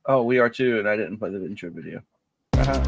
Oh, we are too, and I didn't play the intro video. Uh-huh.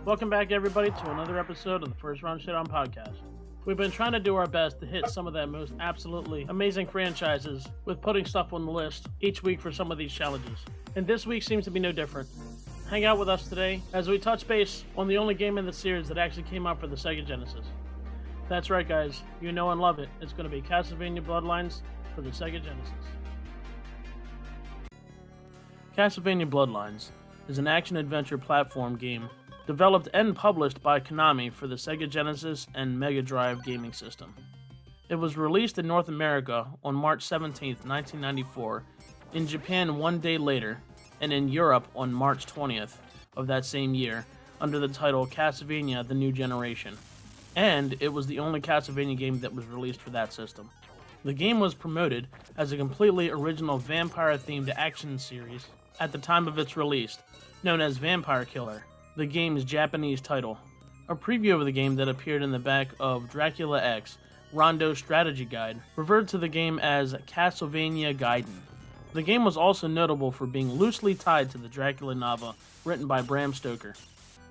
Welcome back, everybody, to another episode of the First Round Showdown podcast. We've been trying to do our best to hit some of the most absolutely amazing franchises with putting stuff on the list each week for some of these challenges. And this week seems to be no different. Hang out with us today as we touch base on the only game in the series that actually came out for the Sega Genesis. That's right, guys. You know and love it. It's going to be Castlevania Bloodlines for the Sega Genesis. Castlevania Bloodlines is an action-adventure platform game developed and published by Konami for the Sega Genesis and Mega Drive gaming system. It was released in North America on March 17, 1994, in Japan one day later, and in Europe on March 20th of that same year under the title Castlevania: The New Generation. And it was the only Castlevania game that was released for that system. The game was promoted as a completely original vampire-themed action series at the time of its release, known as Vampire Killer, the game's Japanese title. A preview of the game that appeared in the back of Dracula X, Rondo Strategy Guide, referred to the game as Castlevania Gaiden. The game was also notable for being loosely tied to the Dracula novel written by Bram Stoker.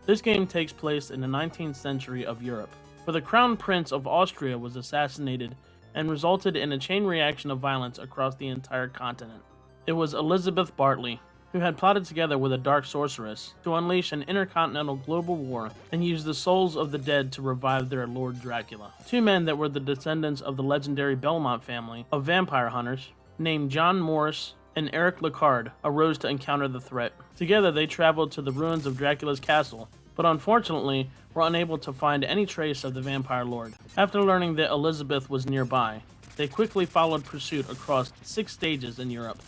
This game takes place in the 19th century of Europe, where the Crown Prince of Austria was assassinated and resulted in a chain reaction of violence across the entire continent. It was Elizabeth Bartley who had plotted together with a dark sorceress to unleash an intercontinental global war and use the souls of the dead to revive their Lord Dracula. Two men that were the descendants of the legendary Belmont family of vampire hunters, named John Morris and Eric Lecard, arose to encounter the threat. Together they traveled to the ruins of Dracula's castle, but unfortunately were unable to find any trace of the vampire lord. After learning that Elizabeth was nearby, they quickly followed pursuit across 6 stages in Europe.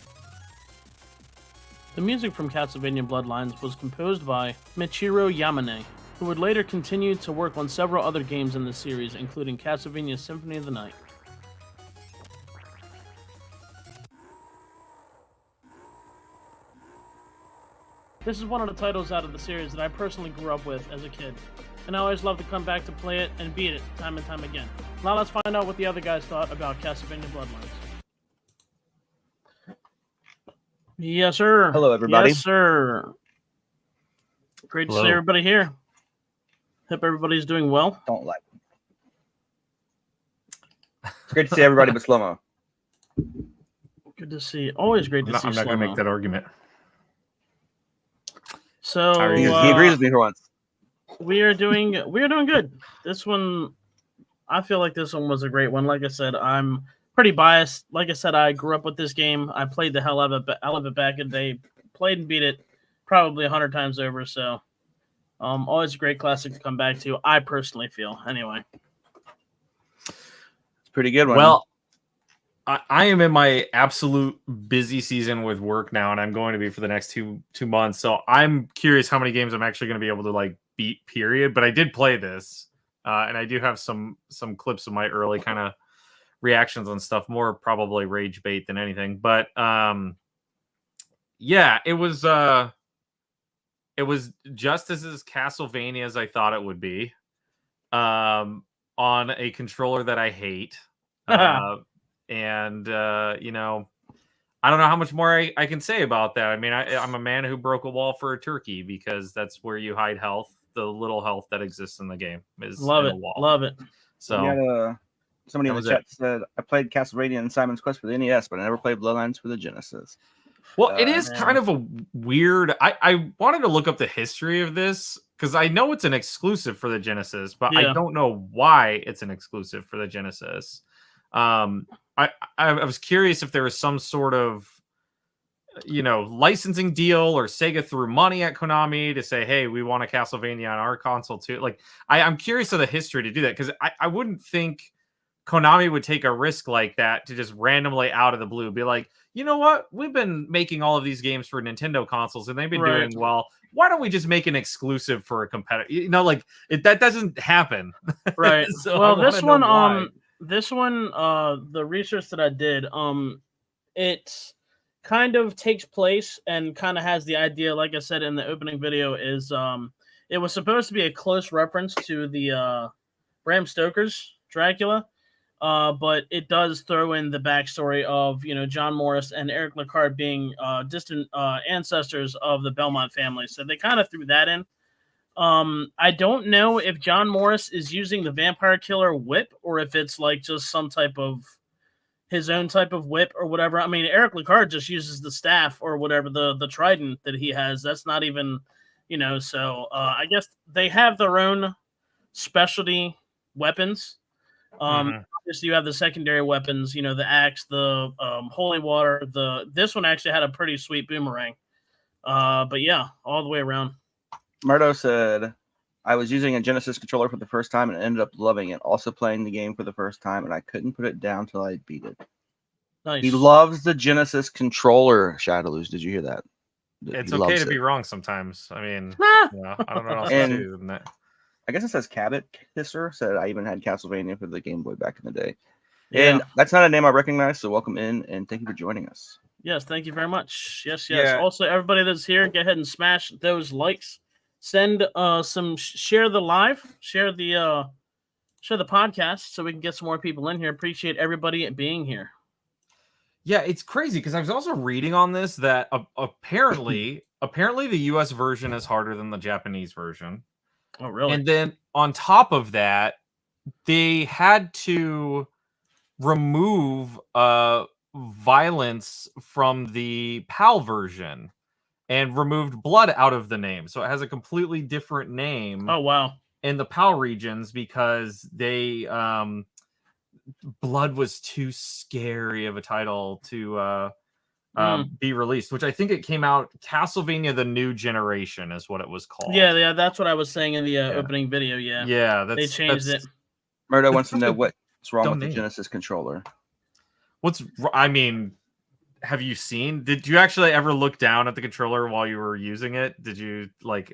The music from Castlevania Bloodlines was composed by Michiru Yamane, who would later continue to work on several other games in the series, including Castlevania Symphony of the Night. This is one of the titles out of the series that I personally grew up with as a kid, and I always love to come back to play it and beat it time and time again. Now let's find out what the other guys thought about Castlevania Bloodlines. Yes, sir. Hello, everybody. Yes, sir. Great to see everybody here. Hope everybody's doing well. Don't like them. It's great to see everybody but Slow-Mo. Good to see. Always great to see I'm not going to make that argument. So he agrees with me for once. We are doing good. This one, I feel like this one was a great one. Like I said, I'm pretty biased. Like I said, I grew up with this game. I played the hell out of it. I love it back in the day. Played and beat it probably 100 times over. So, always a great classic to come back to. I personally feel anyway. It's a pretty good one. Well, I am in my absolute busy season with work now, and I'm going to be for the next two months. So I'm curious how many games I'm actually going to be able to beat. Period. But I did play this, and I do have some clips of my early kind of reactions on stuff, more probably rage bait than anything, but yeah, it was just as Castlevania as I thought it would be, on a controller that I hate, and you know, I don't know how much more I can say about that. I mean, I'm a man who broke a wall for a turkey, because that's where you hide health. The little health that exists in the game is love in it. a wall. Love it. So Somebody in That the was chat it. said, I played Castlevania and Simon's Quest for the NES, but I never played Bloodlines for the Genesis. Well, it is man. kind of a weird. I wanted to look up the history of this because I know it's an exclusive for the Genesis, but I Yeah. don't know why it's an exclusive for the Genesis. I was curious if there was some sort of licensing deal, or Sega threw money at Konami to say, hey, we want a Castlevania on our console too. Like, I'm curious of the history to do that, because I wouldn't think Konami would take a risk like that to just randomly out of the blue be like, you know what, we've been making all of these games for Nintendo consoles and they've been Right. doing well. Why don't we just make an exclusive for a competitor? That doesn't happen. Right. So well, I this wanna know one, why. the research that I did, it kind of takes place and kind of has the idea, like I said in the opening video, is it was supposed to be a close reference to the Bram Stoker's Dracula. But it does throw in the backstory of John Morris and Eric Lecard being distant ancestors of the Belmont family, so they kind of threw that in. I don't know if John Morris is using the vampire killer whip or if it's like just some type of his own type of whip or whatever. I mean, Eric Lecard just uses the staff or whatever, the trident that he has. That's not even So I guess they have their own specialty weapons. Obviously, you have the secondary weapons, the axe, the holy water. This one actually had a pretty sweet boomerang. But yeah, all the way around. Murdo said, I was using a Genesis controller for the first time and ended up loving it. Also playing the game for the first time, and I couldn't put it down till I beat it. Nice. He loves the Genesis controller, Shadowloos. Did you hear that? It's He okay loves to be it. wrong sometimes. I mean, Ah! I don't know what else And- to do than that. I guess it says Cabot Kisser said, I even had Castlevania for the Game Boy back in the day. Yeah. And that's not a name I recognize, so welcome in and thank you for joining us. Yes, thank you very much. Yes. Yeah. Also, everybody that's here, go ahead and smash those likes. Send share the live, share the podcast so we can get some more people in here. Appreciate everybody being here. Yeah, it's crazy because I was also reading on this that apparently the US version is harder than the Japanese version. Oh, really? And then on top of that, they had to remove violence from the PAL version and removed blood out of the name. So it has a completely different name. Oh, wow. In the PAL regions because they blood was too scary of a title to be released, which I think it came out Castlevania the New Generation is what it was called. Yeah, that's what I was saying in the opening video. Yeah, they changed it. Murdo wants to know what's wrong with name. the Genesis controller. Have you seen? Did you actually ever look down at the controller while you were using it? Did you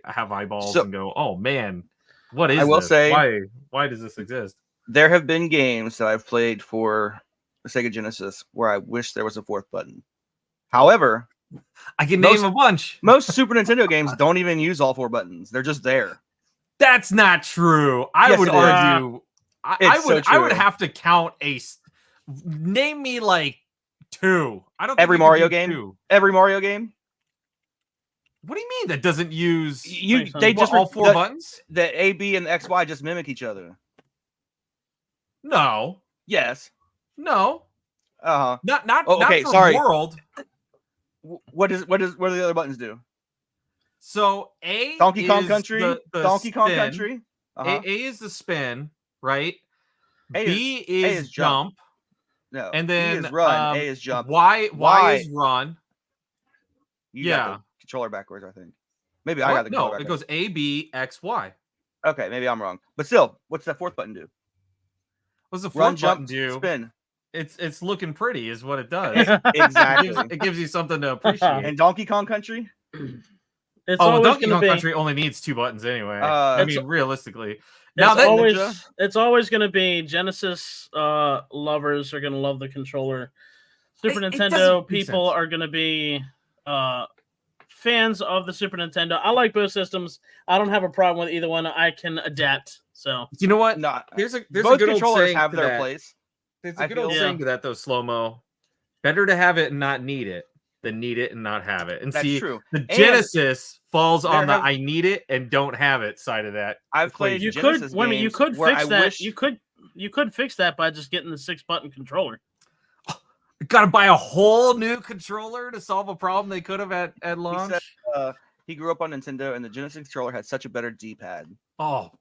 have eyeballs and go, "Oh man, what is?" I will say, why does this exist? There have been games that I've played for the Sega Genesis where I wish there was a fourth button. However, I can name a bunch. Most Super Nintendo games don't even use all 4 buttons. They're just there. That's not true. I would argue. I would have to count name me like 2. I don't. Every Mario game. 2. Every Mario game. What do you mean that doesn't use? They just all 4 buttons. The A, B, and the X, Y just mimic each other. No. Yes. No. Not. Okay. Not sorry. World. What do the other buttons do? So A. Donkey Kong Country. The Donkey Kong spin. Country. A is the spin, right? B is jump. No. And then B is run. A is jump. Y is run. You got the controller backwards, I think. Maybe I got the controller backwards. It goes A, B, X, Y. Okay, maybe I'm wrong. But still, what's that 4th button do? What's the 4th button do? Spin. It's looking pretty, is what it does. Exactly. It gives you something to appreciate. And Donkey Kong Country? Donkey Kong Country only needs 2 buttons anyway. Realistically. It's always going to be Genesis lovers are going to love the controller. Super Nintendo people are going to be fans of the Super Nintendo. I like both systems. I don't have a problem with either one. I can adapt. So you know what? No, there's both a good controllers old saying have their that. place. There's a good old saying to that though, Slow-Mo. Better to have it and not need it than need it and not have it. And that's true. The Genesis falls on I need it and don't have it side of that. I've played. You Genesis could. You could fix that. You could fix that by just getting the 6-button controller. Got to buy a whole new controller to solve a problem they could have at launch. He said, he grew up on Nintendo, and the Genesis controller had such a better D-pad. Oh,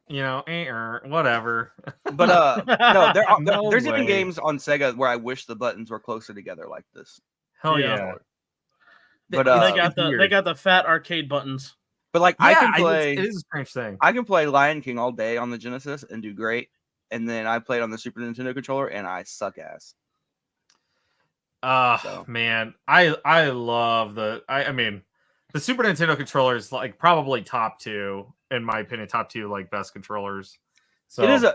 whatever. But No there's even way. games on Sega where I wish the buttons were closer together like this. Hell Yeah. yeah. But they got the fat arcade buttons. But like I can play, it is a strange thing. I can play Lion King all day on the Genesis and do great, and then I played on the Super Nintendo controller and I suck ass. Man, I love I mean, the Super Nintendo controller is like probably top 2 in my opinion, top 2 like best controllers. So it is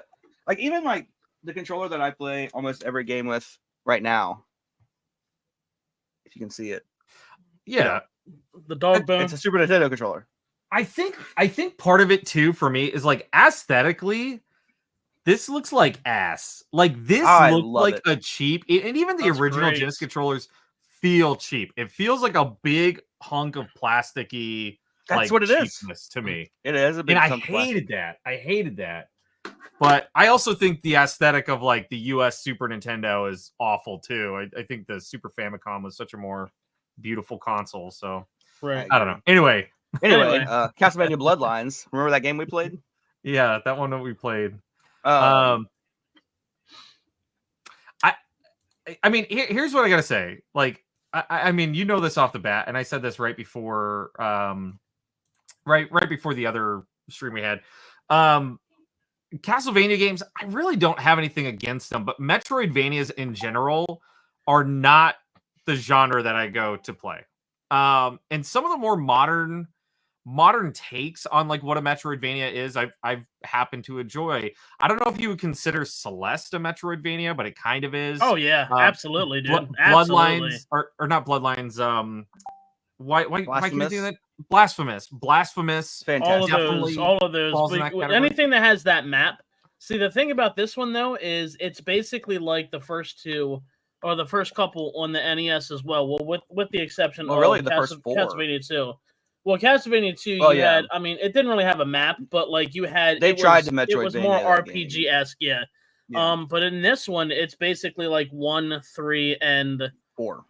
even like the controller that I play almost every game with right now. If you can see it, yeah, the dog bone. It's a Super Nintendo controller. I think part of it too for me is like aesthetically, this looks like ass. Like this looks like a cheap, and even the original Genesis controllers feel cheap. It feels like a big hunk of plasticky. That's what it is to me. It is a big. And I hated that. But I also think the aesthetic of like the US Super Nintendo is awful too. I think the Super Famicom was such a more beautiful console. So right. I don't know. Anyway, Castlevania Bloodlines. Remember that game we played? Yeah, that one that we played. I mean, here's what I gotta say. Like, I mean, you know this off the bat, and I said this right before, right before the other stream we had. Castlevania games, I really don't have anything against them, but Metroidvanias in general are not the genre that I go to play. And some of the more modern takes on like what a Metroidvania is, I've happened to enjoy. I don't know if you would consider Celeste a Metroidvania, but it kind of is. Oh yeah, absolutely, dude. Bloodlines or not Bloodlines. Why can you do that? Blasphemous. Fantastic. All of those. Anything that has that map. See, the thing about this one though is it's basically like the first two or the first couple on the NES as well. Well, with the exception of really the first 4. Castlevania 2. Well, Castlevania 2, had. I mean, it didn't really have a map, but like you had. They tried to Metroidvania. It was more RPG-esque, yeah. But in this one, it's basically like 1, 3, and 4.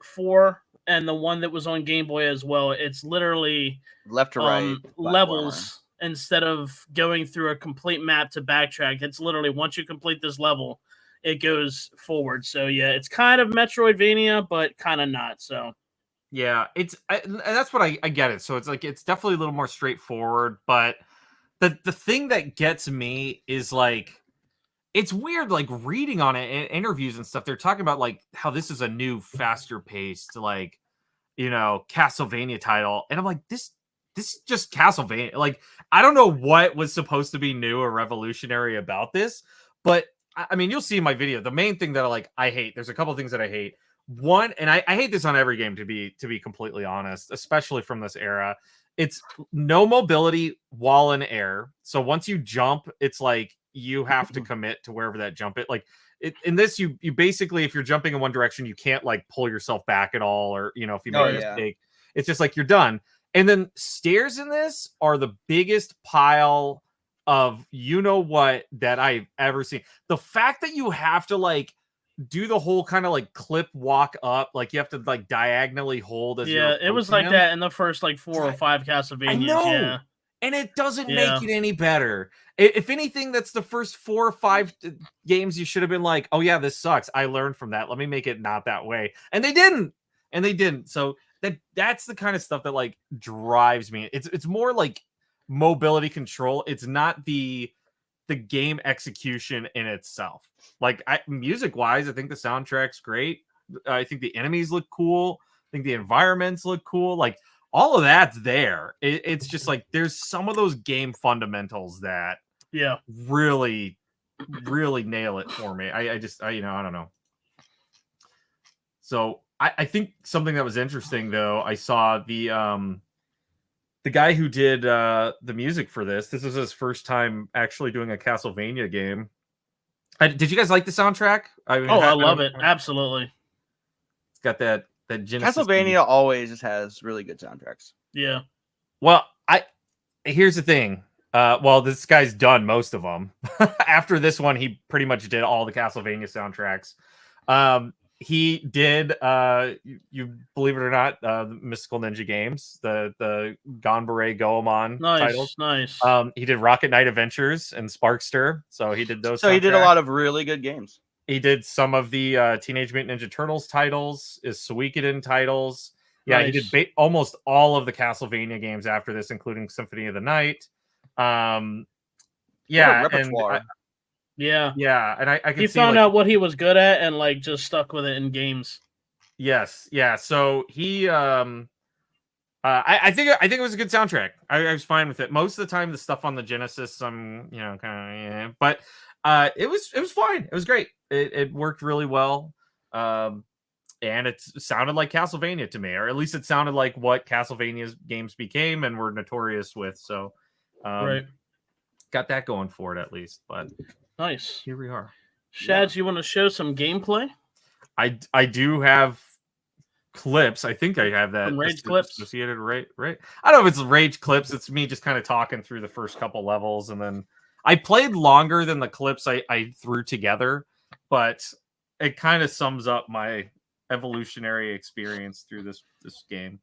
4. And the one that was on Game Boy as well, it's literally left to right levels instead of going through a complete map to backtrack. It's literally once you complete this level, it goes forward. So yeah, it's kind of Metroidvania, but kind of not. So yeah, and that's what I get it. So it's like it's definitely a little more straightforward. But the thing that gets me is like. It's weird, like reading on it in interviews and stuff. They're talking about like how this is a new, faster paced, like Castlevania title, and I'm like, this is just Castlevania. Like, I don't know what was supposed to be new or revolutionary about this, but I mean, you'll see in my video. The main thing that I hate. There's a couple of things that I hate. One, and I hate this on every game to be completely honest, especially from this era. It's no mobility while in air. So once you jump, it's like. You have to commit to wherever that jump it. Like in this, you basically, if you're jumping in one direction, you can't like pull yourself back at all, or if you make a mistake, it's just like you're done. And then stairs in this are the biggest pile of what that I've ever seen. The fact that you have to like do the whole kind of like clip walk up, like you have to like diagonally hold as it was like that in the first like 4 or 5 Castlevanias. I know. Yeah. And it doesn't make it any better. If anything, that's the first 4 or 5 games you should have been like, oh yeah, this sucks. I learned from that. Let me make it not that way. And they didn't. So that's the kind of stuff that like drives me. It's more like mobility control. It's not the game execution in itself. Like music wise, I think the soundtrack's great. I think the enemies look cool. I think the environments look cool. Like all of that's there. It's just like there's some of those game fundamentals that really nail it for me. I don't know. So I think something that was interesting though, I saw the guy who did the music for this. This was his first time actually doing a Castlevania game. Did you guys like the soundtrack? I love it. Absolutely. It's got that Genesis Castlevania always just has really good soundtracks. Yeah. Well, here's the thing. Well, this guy's done most of them. After this one, he pretty much did all the Castlevania soundtracks. He did, you believe it or not, the Mystical Ninja games, the Ganbare Goemon titles. Nice. He did Rocket Knight Adventures and Sparkster, so he did those. So he did a lot of really good games. He did some of the Teenage Mutant Ninja Turtles titles, is Suikoden titles. Yeah, Nice. he did almost all of the Castlevania games after this, including Symphony of the Night. Yeah, repertoire. And I can he see, found out what he was good at and like just stuck with it in games. Yes, yeah. So he, I think it was a good soundtrack. I was fine with it. Most of the time, the stuff on the Genesis, kind of, but it was fine. It was great. It worked really well. And it sounded like Castlevania to me, or at least it sounded like what Castlevania's games became and were notorious with. So, Right. Got that going for it at least. But nice. Here we are. Shads, you want to show some gameplay? I do have clips. I think I have that. Some rage clips associated, right? I don't know if it's rage clips. It's me just kind of talking through the first couple levels, and then I played longer than the clips I threw together, but it kind of sums up my evolutionary experience through this game.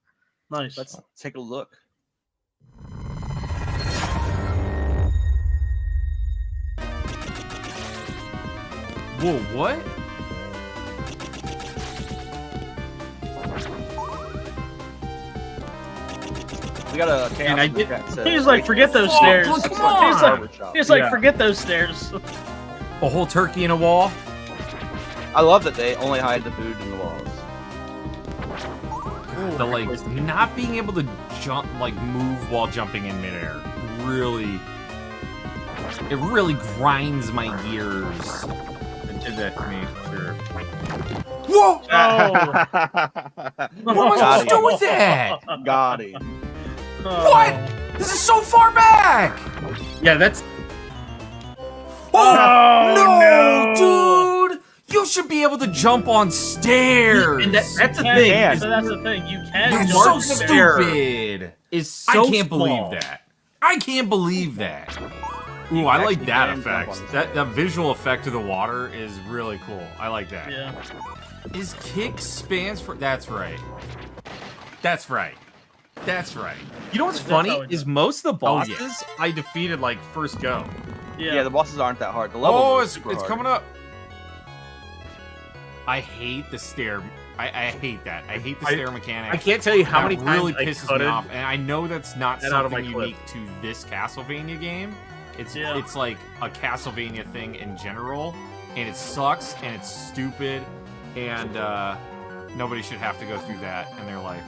Nice. Let's take a look. Whoa, what? We got a chaos. He's like, forget those stairs. Come on. He's like, forget those stairs. A whole turkey in a wall. I love that they only hide the food in the walls. The like not being able to jump, like move while jumping in midair, it really grinds my gears. It did that to me, sure. Whoa! Oh. What am I supposed to do with that? Got him. What? This is so far back. Yeah, that's. Oh, no, dude! You should be able to jump on stairs. And that's the thing. So that's the thing. You can. That's jump so there. stupid. Is so I can't small. believe that. I can't believe that. Ooh, I like that effect. That visual effect of the water is really cool. I like that. Yeah. Is kick spans for? That's right. That's right. That's right. You know what's funny is most of the bosses I defeated like first go. Yeah, the bosses aren't that hard. The levels it's coming up. I hate the stair. I hate that. I hate the stair mechanic. I can't tell you how many really times pisses me off, and I know that's not something clip. unique to this Castlevania game. It's like a Castlevania thing in general, and it sucks and it's stupid, and nobody should have to go through that in their life.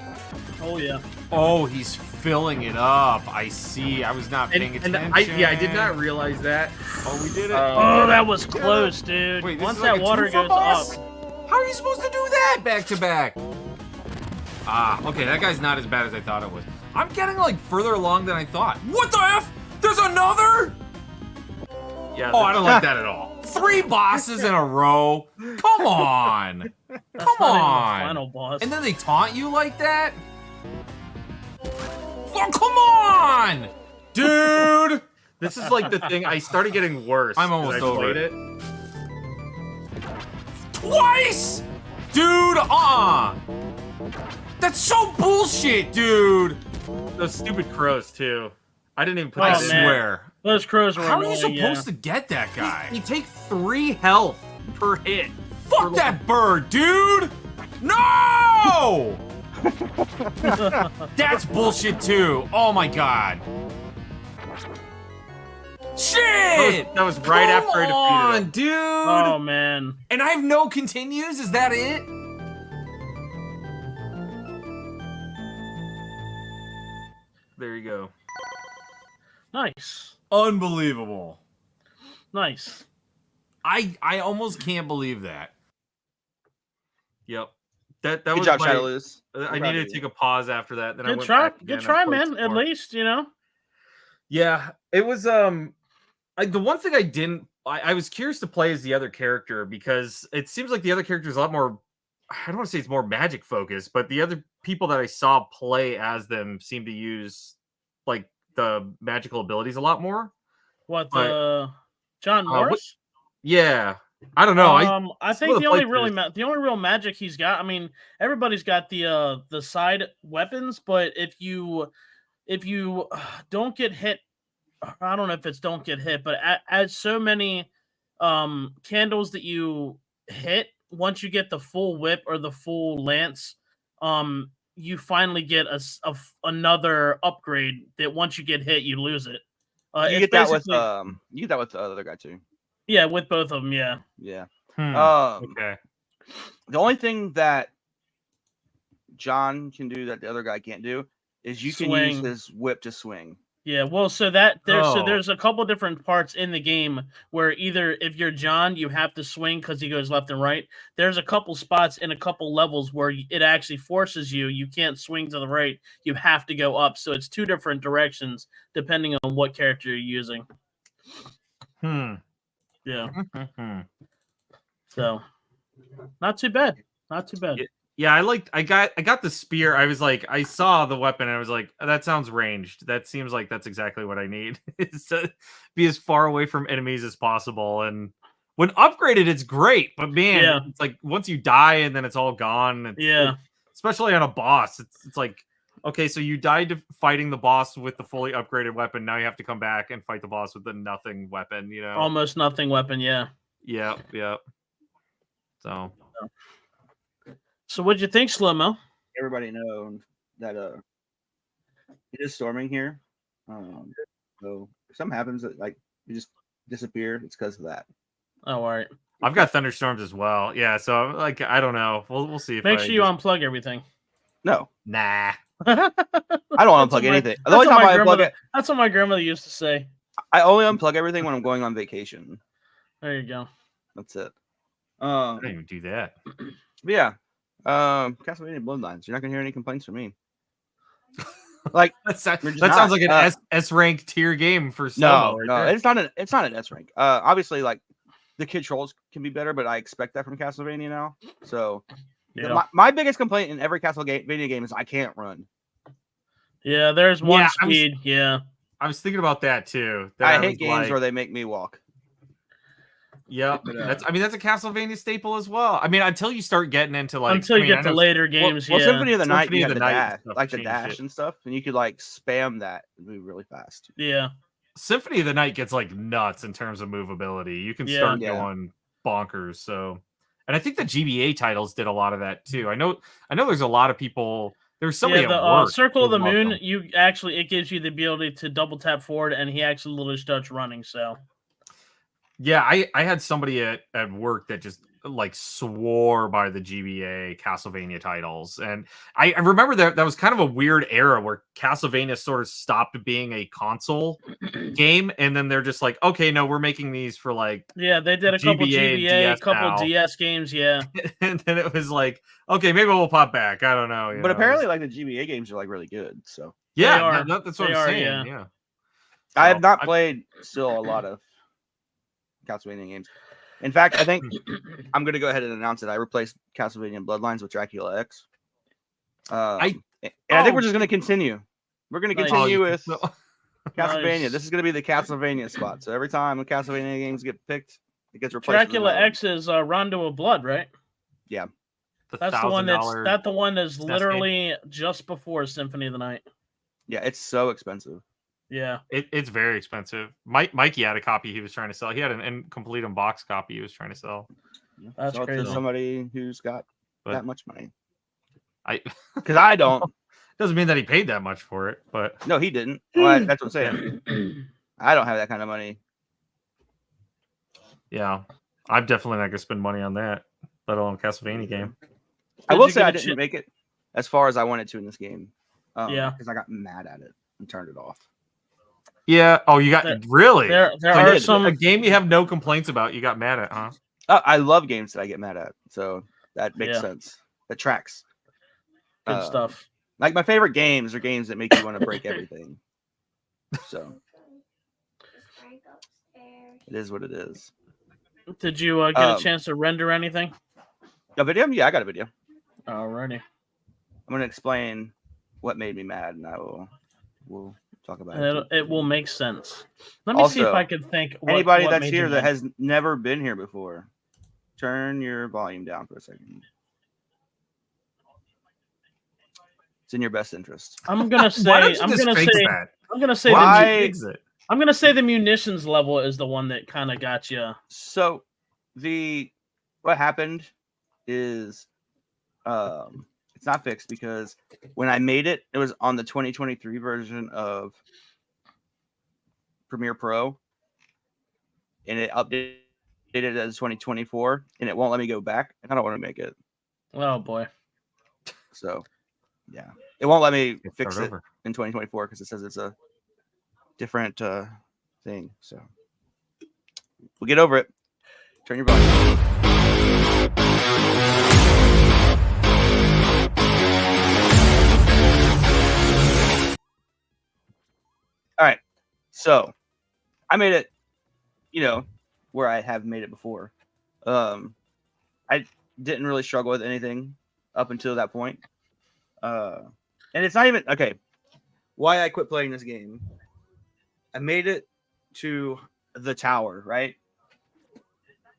Oh yeah. Oh, he's filling it up. I see. I was not paying attention. I did not realize that. Oh, we did it. Oh, that was close, dude. Wait, once is that like water goes up. How are you supposed to do that back to back? Okay, that guy's not as bad as I thought it was. I'm getting like further along than I thought. What the F? There's another? Yeah. Oh, I don't like that at all. 3 bosses in a row. Come on. Come on. Final boss. And then they taunt you like that? Oh, come on! Dude! This is like the thing. I started getting worse. I'm almost as I over played it. Twice! Dude, That's so bullshit, dude! Those stupid crows too. I didn't even put I that in. swear. Those crows were How are you annoying, supposed to get that guy? You take 3 health per hit. Fuck that bird, dude! No! That's bullshit too. Oh my god. Shit! That was right after I defeated him. Dude! Oh man. And I have no continues? Is that it? There you go. Nice. Unbelievable. Nice. I almost can't believe that. Yep. That Good was job, my, Shadowloo. I needed to take a pause after that. Then I Good went try. back again Good and try, played man. some At more. least, you know. Yeah, it was the one thing I didn't I was curious to play as the other character because it seems like the other character is a lot more, I don't want to say it's more magic focused, but the other people that I saw play as them seem to use like the magical abilities a lot more. What But, the John what- Morris? Yeah, I don't know. I some think of the only playthroughs- the only real magic he's got. I mean, everybody's got the side weapons, but if you don't get hit, I don't know if it's don't get hit, but as so many candles that you hit, once you get the full whip or the full lance, you finally get another upgrade that once you get hit, you lose it. You It's get that with basically you get that with the other guy too. yeah, with both of them, yeah. Yeah. Okay. The only thing that John can do that the other guy can't do is you can use Swing. his whip to swing. Yeah, well, so there's a couple different parts in the game where either if you're John, you have to swing because he goes left and right. There's a couple spots in a couple levels where it actually forces you can't swing to the right. You have to go up. So it's two different directions depending on what character you're using. Yeah. So not too bad. Not too bad. Yeah, I got the spear. I was like, I saw the weapon and I was like, that sounds ranged. That seems like that's exactly what I need is to be as far away from enemies as possible. And when upgraded, it's great, but man, it's like once you die and then it's all gone. Especially on a boss, it's like, okay, so you died fighting the boss with the fully upgraded weapon. Now you have to come back and fight the boss with the nothing weapon. You know, almost nothing weapon. Yeah. Yep. So what'd you think, Slow-Mo? Everybody knows that it is storming here. So if something happens that like you just disappear, it's because of that. Oh, all right. I've got thunderstorms as well. Yeah, so like I don't know. We'll see if Make sure you unplug everything. No. Nah. I don't want to unplug anything. The only time I unplug it. That's what my grandmother used to say. I only unplug everything when I'm going on vacation. There you go. That's it. I didn't even do that. But yeah. Castlevania Bloodlines. You're not gonna hear any complaints from me. Like that sounds like an S rank tier game for no, it's not an S rank. Obviously, like the controls can be better, but I expect that from Castlevania now. So my biggest complaint in every Castlevania game is I can't run. Yeah, there's one speed. I was thinking about that too. I hate games where they make me walk. Yeah, that's a Castlevania staple as well. I mean, until you start getting into like until you get to later games. Well, Symphony of the Night, you have the dash, like the dash and stuff, and you could like spam that and move really fast. Yeah, Symphony of the Night gets like nuts in terms of movability. You can start going bonkers. So, and I think the GBA titles did a lot of that too. I know. There's a lot of people. There's somebody at work. Circle of the Moon. It gives you the ability to double tap forward, and he actually literally starts running. So. Yeah, I had somebody at work that just like swore by the GBA Castlevania titles. And I remember that was kind of a weird era where Castlevania sort of stopped being a console game. And then they're just like, okay, no, we're making these for like... Yeah, they did a couple GBA, a couple DS games, yeah. And then it was like, okay, maybe we'll pop back. I don't know. But apparently like the GBA games are like really good, so... Yeah, that's what I'm saying, yeah. So, I have not played still a lot of Castlevania games. In fact, I think I'm going to go ahead and announce it. I replaced Castlevania Bloodlines with Dracula X. I think we're just going to continue. We're going to continue with Castlevania. Nice. This is going to be the Castlevania spot. So every time the Castlevania games get picked, it gets replaced. Dracula X is Rondo of Blood, right? Yeah. That's the one that's literally just before Symphony of the Night. Yeah, it's so expensive. Yeah, it's very expensive. Mikey had a copy he was trying to sell. He had an incomplete unboxed copy he was trying to sell. That's crazy. To somebody who's got that much money. Because I don't. Doesn't mean that he paid that much for it, but no, he didn't. Well, that's what I'm saying. I don't have that kind of money. Yeah, I'm definitely not gonna spend money on that, let alone a Castlevania game. I will say I didn't make it as far as I wanted to in this game. Because I got mad at it and turned it off. Yeah. Oh, you got really? There are some a game you have no complaints about. You got mad at, huh? I love games that I get mad at, so that makes sense. That tracks. Good stuff. Like my favorite games are games that make you want to break everything. So it is what it is. Did you get a chance to render anything? A video? Yeah, I got a video. Alrighty. I'm going to explain what made me mad, and I will we'll talk about it. It will make sense. Let me see if Also, I can think. Anybody that's here that has never been here before, turn your volume down for a second. It's in your best interest. I'm gonna say. Why don't you just fix that? I'm gonna say. Fix it. I'm gonna say the munitions level is the one that kind of got you. So, what happened is, it's not fixed because when I made it, it was on the 2023 version of Premiere Pro, and it updated it as 2024, and it won't let me go back, and I don't want to make it. Oh boy. So, yeah, it won't let me fix it over in 2024 because it says it's a different thing. So we'll get over it. Turn your volume. All right, so I made it, where I have made it before. I didn't really struggle with anything up until that point. And it's not even okay. Why I quit playing this game? I made it to the tower, right?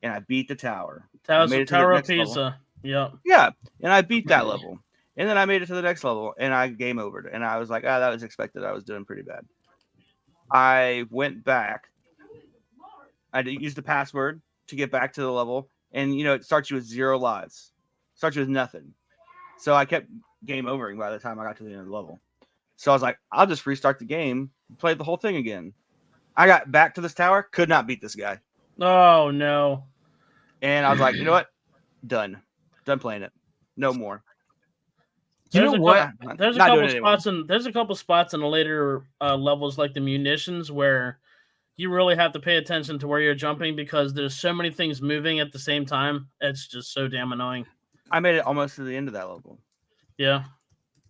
And I beat the tower. Tower of Pisa. Yep. Yeah, and I beat that level. And then I made it to the next level, and I game overed. And I was like, that was expected. I was doing pretty bad. I went back. I used the password to get back to the level. And, it starts you with 0 lives. Starts you with nothing. So I kept game overing by the time I got to the end of the level. So I was like, I'll just restart the game, play the whole thing again. I got back to this tower, could not beat this guy. Oh, no. And I was like, you know what? Done playing it. No more. There's a couple spots in the later levels, like the munitions, where you really have to pay attention to where you're jumping because there's so many things moving at the same time. It's just so damn annoying. I made it almost to the end of that level. Yeah.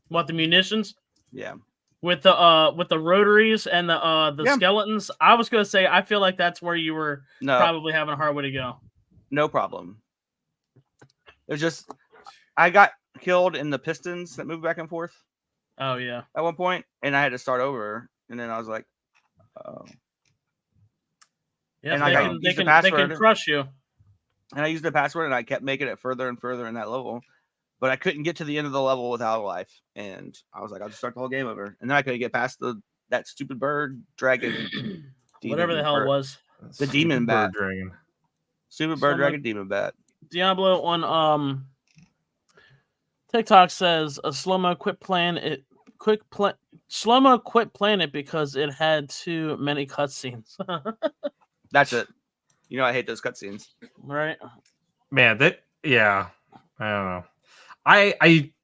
What, the munitions? Yeah. With the rotaries and the skeletons, I was gonna say I feel like that's where you were probably having a hard way to go. No problem. It was just I got killed in the pistons that move back and forth. Oh yeah. At one point, and I had to start over, and then I was like, oh. Yeah, and they can crush you. And I used the password, and I kept making it further and further in that level. But I couldn't get to the end of the level without a life. And I was like, I'll just start the whole game over. And then I couldn't get past that stupid bird, dragon. Whatever the hell it was. The demon bat. Dragon. Stupid bird, dragon, demon bat. Diablo on TikTok says a slow-mo quit playing it. Slow-mo quit playing it because it had too many cutscenes. That's it. I hate those cutscenes. Right. Man, I don't know.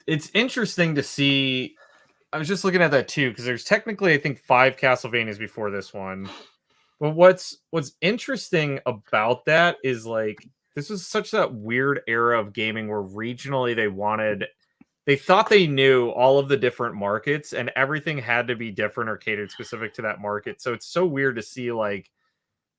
It's interesting to see. I was just looking at that too, because there's technically, I think, 5 Castlevanias before this one. But what's interesting about that is like this was such that weird era of gaming where regionally they thought they knew all of the different markets and everything had to be different or catered specific to that market. So it's so weird to see like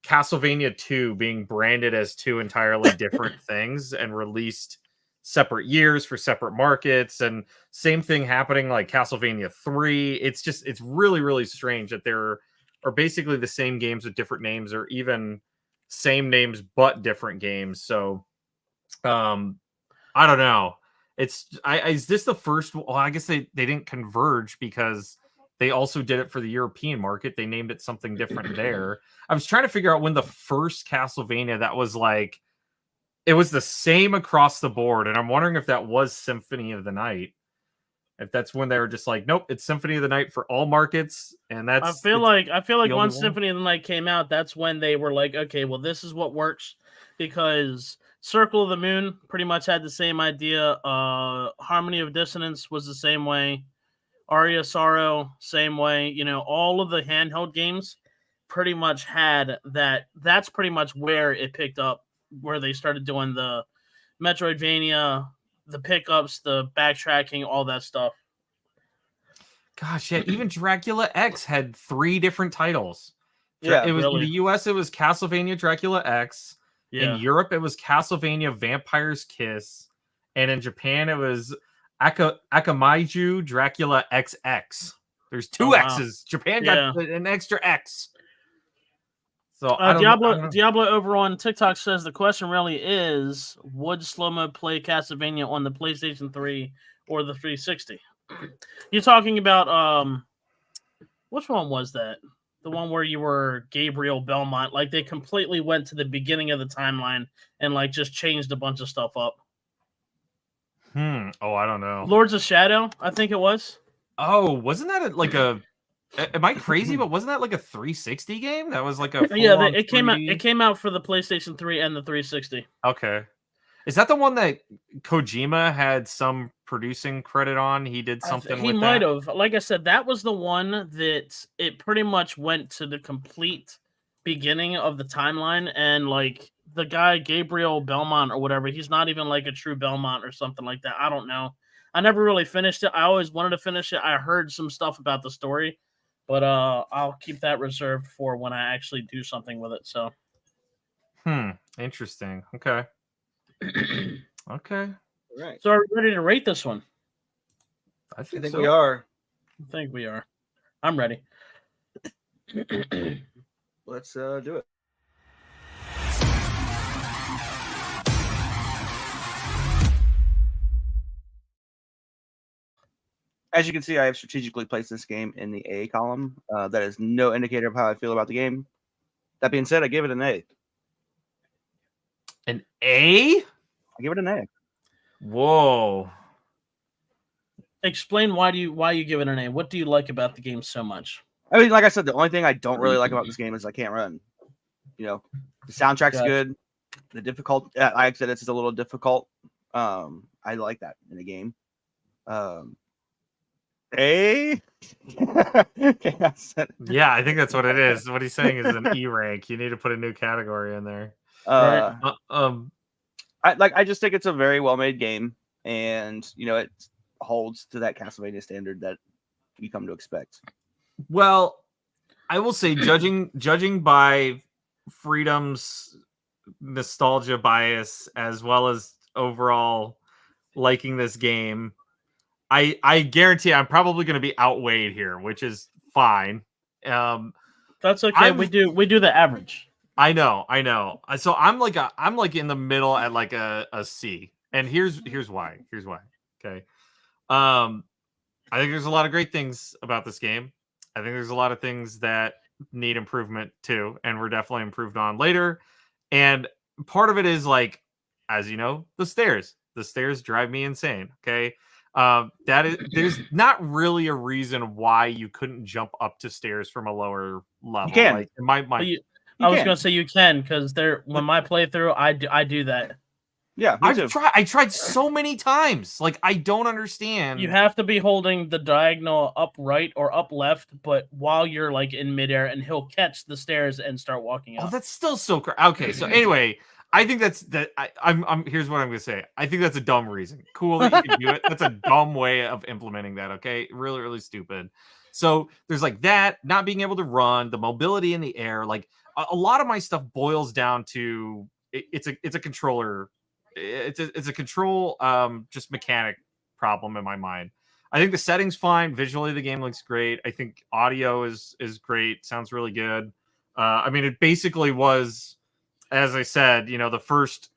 Castlevania 2 being branded as 2 entirely different things and released separate years for separate markets, and same thing happening like Castlevania 3. It's really, really strange that there are basically the same games with different names, or even same names but different games. So I don't know. Is this the first? Well, I guess they didn't converge because they also did it for the European market. They named it something different there. I was trying to figure out when the first Castlevania that was like, it was the same across the board. And I'm wondering if that was Symphony of the Night. If that's when they were just like, nope, it's Symphony of the Night for all markets. And I feel like once Symphony of the Night came out, that's when they were like, okay, well, this is what works, because Circle of the Moon pretty much had the same idea. Harmony of Dissonance was the same way. Aria of Sorrow, same way. All of the handheld games pretty much had that. That's pretty much where it picked up, where they started doing the Metroidvania, the pickups, the backtracking, all that stuff. Gosh, yeah, even Dracula X had 3 different titles. Yeah, it was in the US, it was Castlevania Dracula X. Yeah. In Europe, it was Castlevania Vampire's Kiss. And in Japan, it was Akamaiju Dracula XX. There's 2 wow. X's. Japan got an extra X. So Diablo over on TikTok says the question really is: would Slow-Mo play Castlevania on the PlayStation 3 or the 360? You're talking about which one was that? The one where you were Gabriel Belmont? Like they completely went to the beginning of the timeline and like just changed a bunch of stuff up. Oh, I don't know. Lords of Shadow, I think it was. Oh, wasn't that like a? Am I crazy? But wasn't that like a 360 game? That was like a it came out. It came out for the PlayStation 3 and the 360. Okay, is that the one that Kojima had some producing credit on? He did something. He might have. Like I said, that was the one that it pretty much went to the complete beginning of the timeline, and like the guy Gabriel Belmont or whatever, he's not even like a true Belmont or something like that. I don't know. I never really finished it. I always wanted to finish it. I heard some stuff about the story, but I'll keep that reserved for when I actually do something with it. So, interesting. Okay. Okay. All right. So are we ready to rate this one? I think we are. I think we are. I'm ready. Let's do it. As you can see, I have strategically placed this game in the A column. That is no indicator of how I feel about the game. That being said, I give it an A. An A? I give it an A. Whoa. Explain why you give it an A. What do you like about the game so much? I mean, like I said, the only thing I don't really like about this game is I can't run. You know, the soundtrack's good. The difficult, like I said, it's a little difficult. I like that in a game. A? Yeah, I think that's what it is. What he's saying is an E rank. You need to put a new category in there. I just think it's a very well made game, and you know it holds to that Castlevania standard that you come to expect. Well, I will say, judging by Freedom's nostalgia bias as well as overall liking this game, I guarantee I'm probably going to be outweighed here, which is fine. That's okay. We do the average. I know. So I'm like in the middle at like a C. And here's why. Okay. I think there's a lot of great things about this game. I think there's a lot of things that need improvement too, and we're definitely improved on later. And part of it is like, as you know, the stairs. The stairs drive me insane. Okay. There's not really a reason why you couldn't jump up to stairs from a lower level. You can. Like my I was gonna say you can, because when my playthrough I do that. Yeah, I tried so many times. Like I don't understand. You have to be holding the diagonal up right or up left, but while you're like in midair, and he'll catch the stairs and start walking up. Oh, that's still so okay. So anyway, I think I'm here's what I'm gonna say. I think that's a dumb reason. Cool that you can do it. That's a dumb way of implementing that. Okay, really, really stupid. So there's like that, not being able to run, the mobility in the air. Like a lot of my stuff boils down to it's a controller. It's a control just mechanic problem in my mind. I think the setting's fine. Visually, the game looks great. I think audio is great. Sounds really good. I mean, it basically was, as I said, you know, the first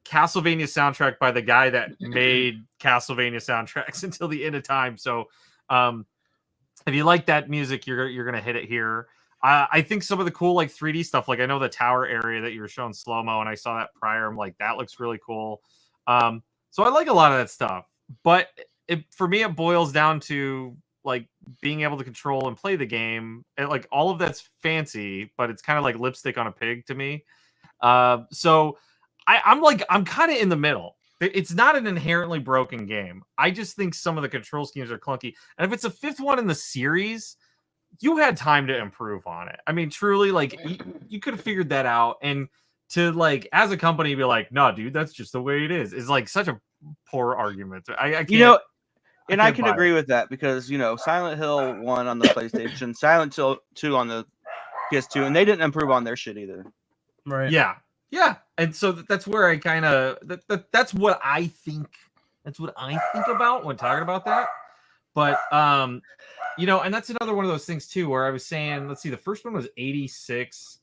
Castlevania soundtrack by the guy that made Castlevania soundtracks until the end of time. So if you like that music, you're gonna hit it here. I think some of the cool like 3D stuff, like I know the tower area that you were showing slow-mo, and I saw that prior. I'm like, that looks really cool. So I like a lot of that stuff. But for me, it boils down to like being able to control and play the game. And like all of that's fancy, but it's kind of like lipstick on a pig to me. So I'm kind of in the middle. It's not an inherently broken game. I just think some of the control schemes are clunky. And if it's a fifth one in the series, you had time to improve on it. I mean, truly, like you could have figured that out. And to like, as a company, be like, no, dude, that's just the way it is like such a poor argument. I can't, you know, and I can agree with that because, you know, Silent Hill 1 on the PlayStation, Silent Hill 2 on the PS2, and they didn't improve on their shit either. Right. Yeah. And so that's where I kind of that's what I think. That's what I think about when talking about that. But you know, and that's another one of those things too, where I was saying, let's see, the first one was 86.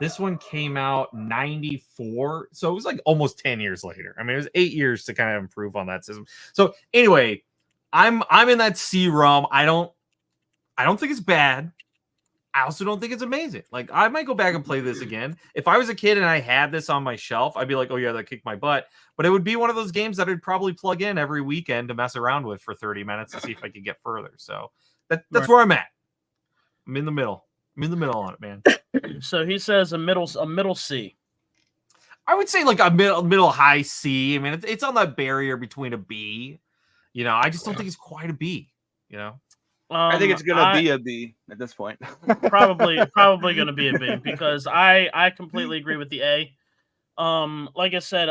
This one came out 94. So it was like almost 10 years later. I mean, it was 8 years to kind of improve on that system. So anyway, I'm in that C realm. I don't think it's bad. I also don't think it's amazing. Like, I might go back and play this again. If I was a kid and I had this on my shelf, I'd be like, oh yeah, that kicked my butt. But it would be one of those games that I'd probably plug in every weekend to mess around with for 30 minutes to see if I could get further. So that's where I'm at. I'm in the middle. I'm in the middle on it, man. So he says a middle C. I would say like a middle high C. I mean, it's on that barrier between a B. You know, I just don't think it's quite a B. You know. I think it's gonna be a B at this point. probably gonna be a B because I completely agree with the A. Like I said,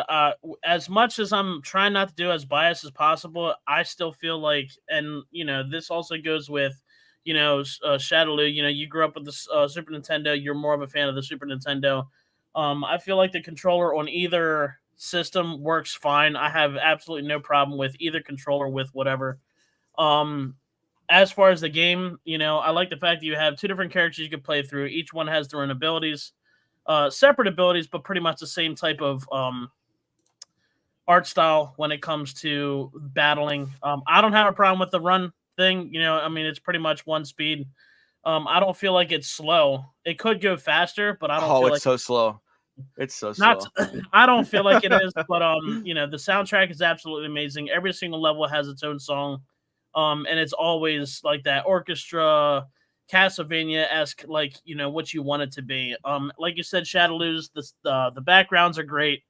as much as I'm trying not to do as biased as possible, I still feel like, and you know, this also goes with, you know, Shadaloo. You know, you grew up with the Super Nintendo. You're more of a fan of the Super Nintendo. I feel like the controller on either system works fine. I have absolutely no problem with either controller with whatever. As far as the game, you know, I like the fact that you have two different characters you can play through. Each one has their own abilities, separate abilities, but pretty much the same type of art style when it comes to battling. I don't have a problem with the run thing. You know, I mean, it's pretty much one speed. I don't feel like it's slow. It could go faster, but I don't feel like it's so slow. It's so slow. I don't feel like it is, but you know, the soundtrack is absolutely amazing. Every single level has its own song. And it's always like that orchestra, Castlevania-esque, like, you know, what you want it to be. Like you said, Shadaloo's, the backgrounds are great.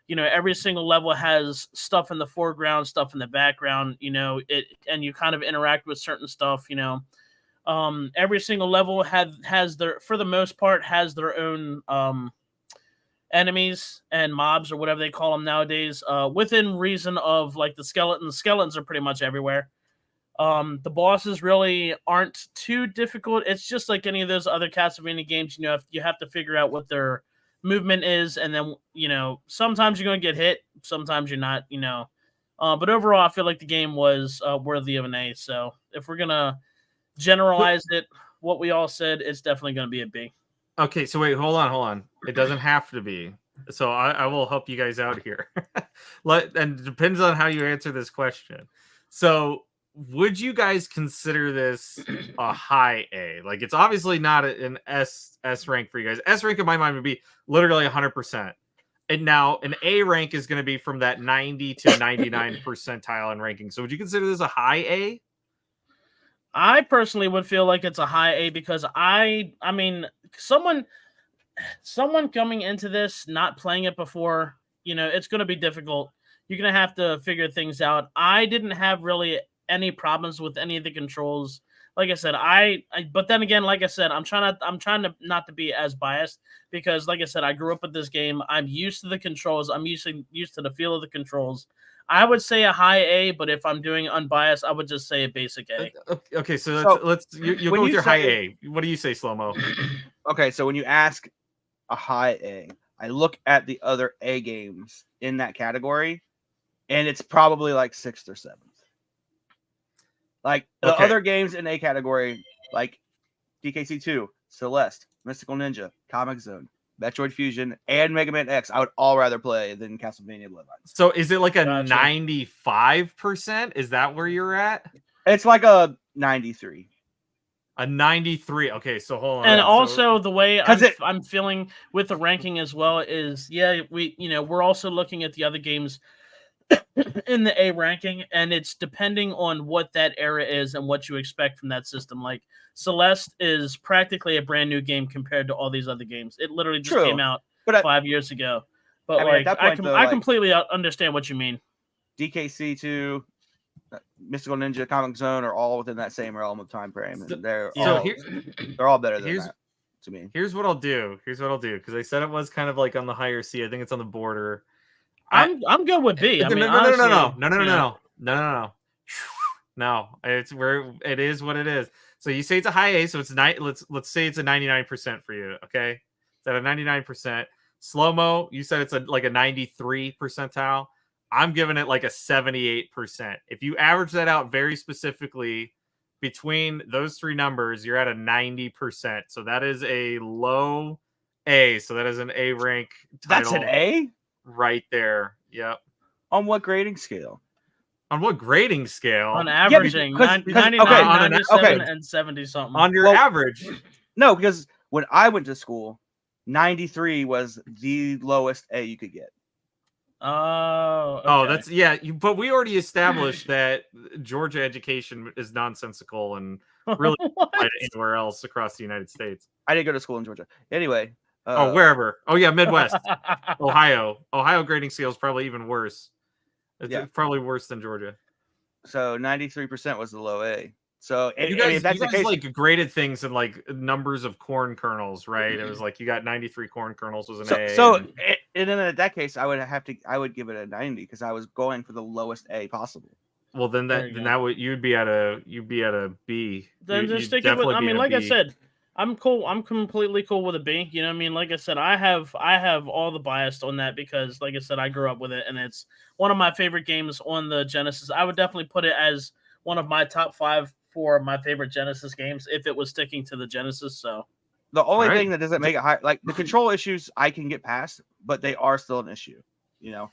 You know, every single level has stuff in the foreground, stuff in the background, you know, and you kind of interact with certain stuff, you know. Every single level has their, for the most part, has their own enemies and mobs or whatever they call them nowadays, within reason of like the skeletons. Skeletons are pretty much everywhere. The bosses really aren't too difficult. It's just like any of those other Castlevania games. You know, you have to figure out what their movement is, and then, you know, sometimes you're going to get hit, sometimes you're not, you know. But overall, I feel like the game was worthy of an A. So if we're going to generalize it, what we all said, it's definitely going to be a B. Okay, so wait, hold on. It doesn't have to be. So I will help you guys out here. And it depends on how you answer this question. So would you guys consider this a high A? Like, it's obviously not an S rank for you guys. S rank in my mind would be literally 100%. And now an A rank is going to be from that 90 to 99 percentile in ranking. So would you consider this a high A? I personally would feel like it's a high A because I mean, someone coming into this, not playing it before, you know, it's going to be difficult. You're going to have to figure things out. I didn't have really any problems with any of the controls. Like I said, but then again, like I said, I'm trying to not to be as biased because, like I said, I grew up with this game. I'm used to the controls. I'm used to the feel of the controls. I would say a high A, but if I'm doing unbiased, I would just say a basic A. Okay, so let's you go with your high A. What do you say, Slow-Mo? Okay, so when you ask a high A, I look at the other A games in that category, and it's probably like 6th or 7th. Like the other games in A category, like DKC2, Celeste, Mystical Ninja, Comic Zone, Metroid Fusion, and Mega Man X, I would all rather play than Castlevania Bloodlines. So is it like a 95%? Is that where you're at? It's like a 93. A 93. Okay, so hold on. And also the way I'm feeling with the ranking as well is, yeah, we're also looking at the other games in the A ranking, and it's depending on what that era is and what you expect from that system. Like Celeste is practically a brand new game compared to all these other games. It literally just came out 5 years ago. But I mean, I completely understand what you mean. DKC2, Mystical Ninja, Comic Zone are all within that same realm of time frame, and they're all better than that to me. Here's what I'll do because I said it was kind of like on the higher C. I think it's on the border. I'm good with B. I mean, No. It's where it is what it is. So you say it's a high A, so it's let's say it's a 99% for you. Okay, it's at a 99%. Slow-Mo, you said it's like a 93 percentile. I'm giving it like a 78%. If you average that out very specifically between those three numbers, you're at a 90%. So that is a low A. So that is an A rank title. That's an A? Right there. Yep. On what grading scale? On what grading scale? On averaging, 99, okay, 97, and 70 something. On your average. No, because when I went to school, 93 was the lowest A you could get. Oh, okay. Oh, that's but we already established that Georgia education is nonsensical and really applied anywhere else across the United States. I didn't go to school in Georgia. Anyway. Wherever. Oh yeah, Midwest. Ohio grading scale is probably even worse. It's probably worse than Georgia. So 93% was the low A. So you guys like graded things in like numbers of corn kernels, right? It was like you got 93 corn kernels was an A. So and then in that case, I would give it a 90 because I was going for the lowest A possible. Well, then you'd be at a B. Then just stick it with. I mean, like I said, I'm cool. I'm completely cool with a B. You know what I mean? Like I said, I have all the bias on that because, like I said, I grew up with it, and it's one of my favorite games on the Genesis. I would definitely put it as one of my top 5 for my favorite Genesis games if it was sticking to the Genesis. So the only thing that doesn't make it high, like the control issues, I can get past, but they are still an issue. You know,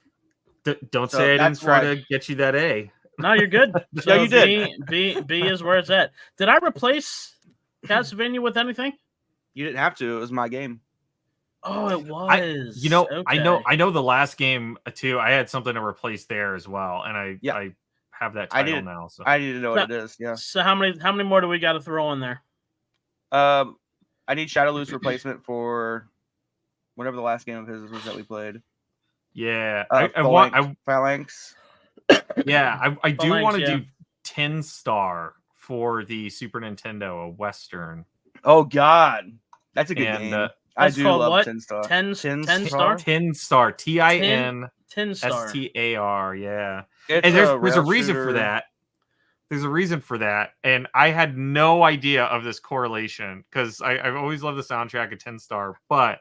don't say I didn't try to get you that A. No, you're good. So you did. B is where it's at. Did I replace Castlevania with anything? You didn't have to. It was my game. Oh, it was. Okay. I know the last game too. I had something to replace there as well, and I have that title now. So I need to know what it is. Yeah. So how many more do we got to throw in there? I need Shadowloo's replacement for whatever the last game of his was that we played. Yeah, Phalanx. Yeah, I do want to do 10 Star for the Super Nintendo, a Western. Oh God, that's a good game. I do love what? 10 Star. 10 Star. 10 Star. TIN 10 Star. STAR. Yeah, and there's a reason for that. There's a reason for that, and I had no idea of this correlation because I've always loved the soundtrack of 10 Star, but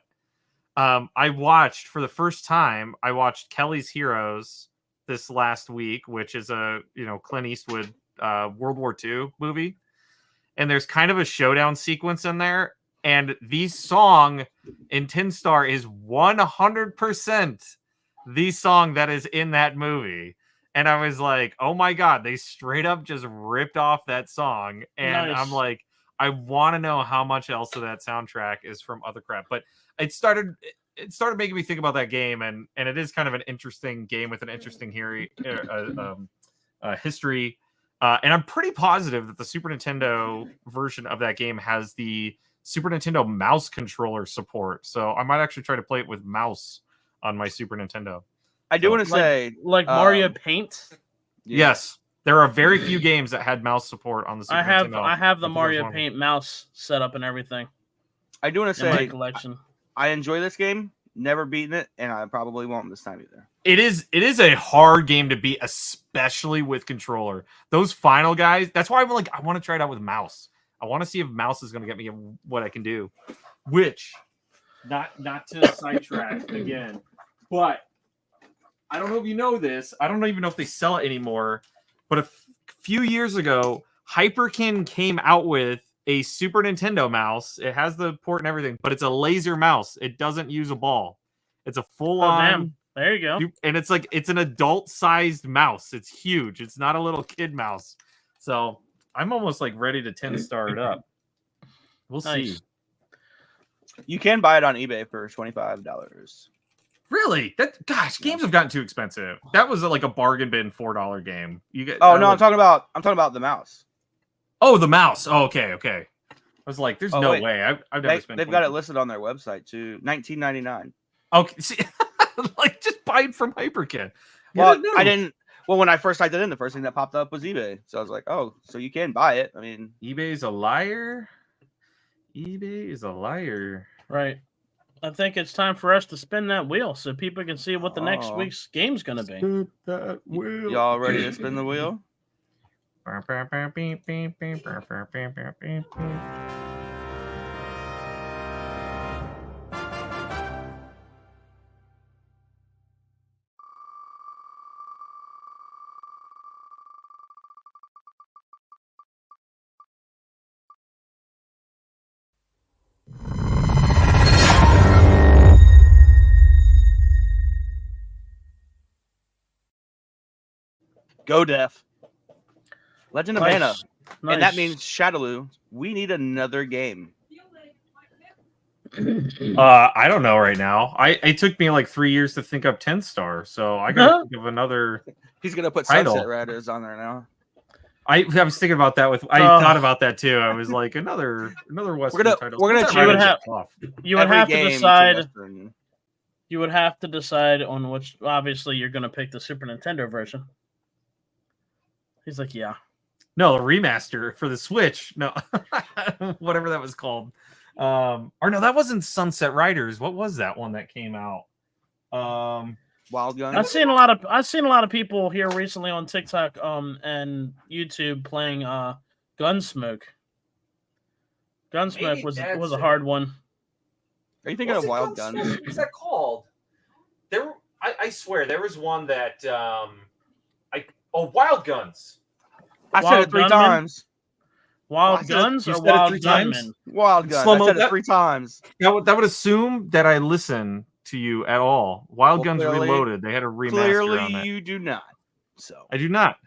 I watched for the first time. I watched Kelly's Heroes this last week, which is a Clint Eastwood World War II movie, and there's kind of a showdown sequence in there, and the song in 10 Star is 100% the song that is in that movie. And I was like, oh my God, they straight up just ripped off that song. And nice. I'm like, I want to know how much else of that soundtrack is from other crap. But it started making me think about that game. And it is kind of an interesting game with an interesting history. And I'm pretty positive that the Super Nintendo version of that game has the Super Nintendo mouse controller support. So I might actually try to play it with mouse on my Super Nintendo. I do want to say, like Mario Paint. Yes, there are very few games that had mouse support on the Super Nintendo. I have the Mario Paint mouse set up and everything. I do want to say, my collection. I enjoy this game. Never beaten it, and I probably won't this time either. It is a hard game to beat, especially with controller. Those final guys. That's why I'm like, I want to try it out with mouse. I want to see if mouse is going to get me what I can do. Which, not to sidetrack again, but. I don't know if you know this. I don't even know if they sell it anymore. But a few years ago, Hyperkin came out with a Super Nintendo mouse. It has the port and everything, but it's a laser mouse. It doesn't use a ball. It's a full-on. There you go. And it's an adult-sized mouse. It's huge. It's not a little kid mouse. So I'm almost like ready to 10 star it up. We'll see. You can buy it on eBay for $25. Really? Games have gotten too expensive. That was like a bargain bin $4 game. You get. Oh no, I'm talking about the mouse. Oh, the mouse. Oh, okay. I was like, there's no way. I've never spent. They've got it listed on their website too. $19.99. Okay, see, like just buy it from Hyperkin. Well, I didn't. Well, when I first typed it in, the first thing that popped up was eBay. So I was like, oh, so you can buy it. I mean, eBay's a liar. eBay is a liar. Right. I think it's time for us to spin that wheel so people can see what the next week's game's going to be. Spin that wheel. Y'all ready to spin the wheel? Go Def. Legend of Mana. Nice. And that means Shadowloo. We need another game. I don't know right now. It took me like 3 years to think up 10 star, so I gotta think of another. He's gonna put title. Sunset Riders on there now. I was thinking about that I thought about that too. I was like another Western title. We're gonna you would have to decide. You would have to decide on which. Obviously, you're gonna pick the Super Nintendo version. He's like, yeah. No, the remaster for the Switch. No, whatever that was called. Or no, that wasn't Sunset Riders. What was that one that came out? Wild Guns. I've seen a lot of people here recently on TikTok and YouTube playing Gunsmoke. Gunsmoke was a hard one. Are you thinking of Wild Guns? What was that called? I swear there was one that Wild Guns. I said it 3 times. Wild Guns or Wild Gunman? Wild Guns. I said it 3 times. That would assume that I listen to you at all. Wild Guns Reloaded. They had a remaster Clearly, on that. you do not. So I do not.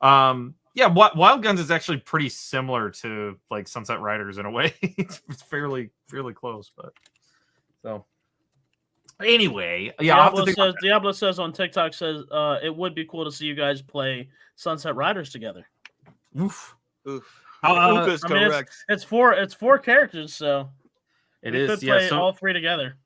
Yeah, Wild Guns is actually pretty similar to like Sunset Riders in a way. It's fairly close, but so anyway, yeah. Diablo says on TikTok it would be cool to see you guys play Sunset Riders together. Oof. Is correct. It's 4 characters, so it we is. could play all 3 together.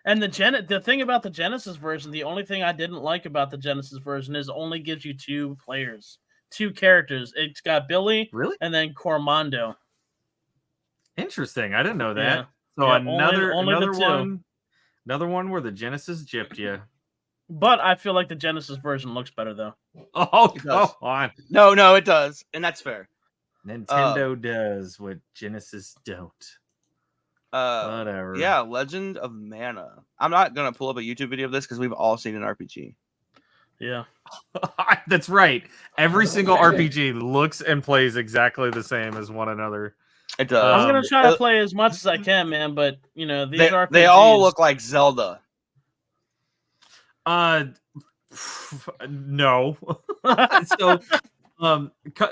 And the thing about the Genesis version, the only thing I didn't like about the Genesis version is it only gives you 2 players, 2 characters. It's got Billy, really, and then Cormando. Interesting. I didn't know that. Yeah. So Yeah, another one where the Genesis gypped you. But I feel like the Genesis version looks better though. Oh, come on. No, it does, and that's fair. Nintendo does what Genesis don't. Whatever. Yeah, Legend of Mana. I'm not gonna pull up a YouTube video of this because we've all seen an RPG. Yeah. That's right. Every single RPG looks and plays exactly the same as one another. It does. I'm gonna try to play as much as I can, man. But these RPGs, they all look like Zelda. No. So,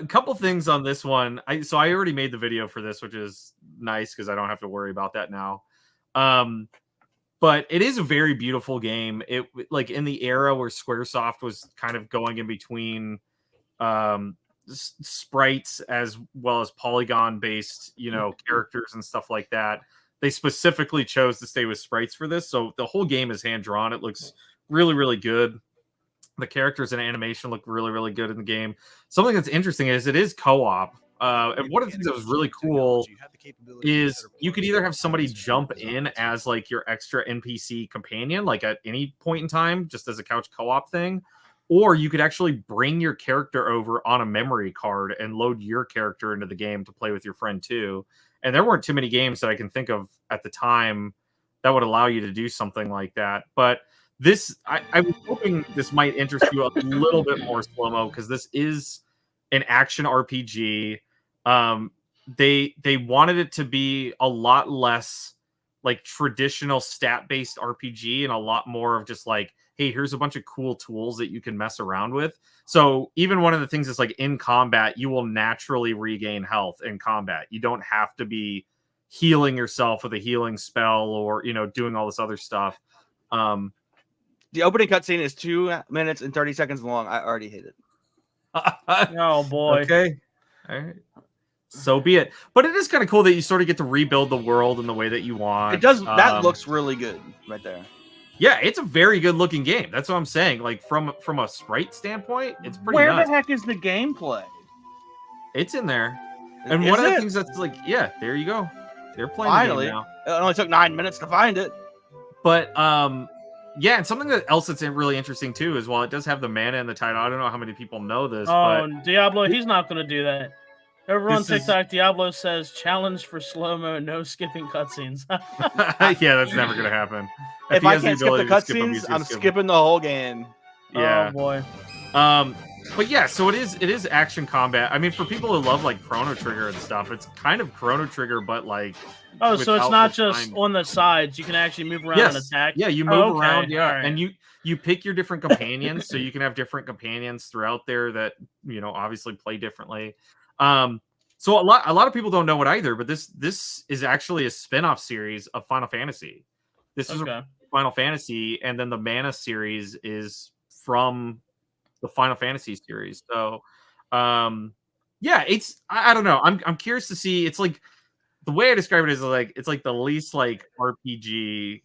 couple things on this one. I already made the video for this, which is nice because I don't have to worry about that now. But it is a very beautiful game. It like in the era where SquareSoft was kind of going in between sprites as well as polygon based, characters and stuff like that. They specifically chose to stay with sprites for this. So the whole game is hand drawn. It looks really, really good. The characters and animation look really, really good in the game. Something that's interesting is it is co-op. And one of the things that was really cool is you could either have somebody jump in as like your extra NPC companion, like at any point in time, just as a couch co-op thing, or you could actually bring your character over on a memory card and load your character into the game to play with your friend too. And there weren't too many games that I can think of at the time that would allow you to do something like that. But this, I'm hoping this might interest you a little bit more, Slow-Mo, because this is an action RPG. They wanted it to be a lot less like traditional stat-based RPG and a lot more of just like, hey, here's a bunch of cool tools that you can mess around with. So even one of the things is like in combat, you will naturally regain health in combat. You don't have to be healing yourself with a healing spell or, doing all this other stuff. The opening cutscene is 2 minutes and 30 seconds long. I already hate it. Oh boy. Okay. All right. So be it. But it is kind of cool that you sort of get to rebuild the world in the way that you want. It does. That looks really good right there. Yeah, it's a very good looking game. That's what I'm saying. Like from a sprite standpoint, it's pretty Where nuts. the heck is the gameplay? It's in there. And one of the things that's like, yeah, there you go. They're playing Finally. the game now. It only took 9 minutes to find it. But yeah, and something else that's really interesting too is while it does have the mana in the title, I don't know how many people know this. Oh, but Diablo, he's not going to do that. Over on TikTok, Diablo says, challenge for slow-mo, no skipping cutscenes. Yeah, that's never going to happen. If I can't skip the cutscenes, I'm skipping the whole game. Yeah. Oh, boy. But yeah, so it is action combat. I mean, for people who love like Chrono Trigger and stuff, it's kind of Chrono Trigger, but like Oh, so it's without not the just time. on the sides. You can actually move around and Yes. attack. Yeah, you move Oh, okay. around, yeah. All right. And you pick your different companions, so you can have different companions throughout there that, you know, obviously play differently. So a lot of people don't know it either, but this is actually a spin-off series of Final Fantasy. This is Okay. a Final Fantasy, and then the Mana series is from the Final Fantasy series. So yeah, I don't know. I'm curious to see. It's like the way I describe it is like it's like the least like RPG,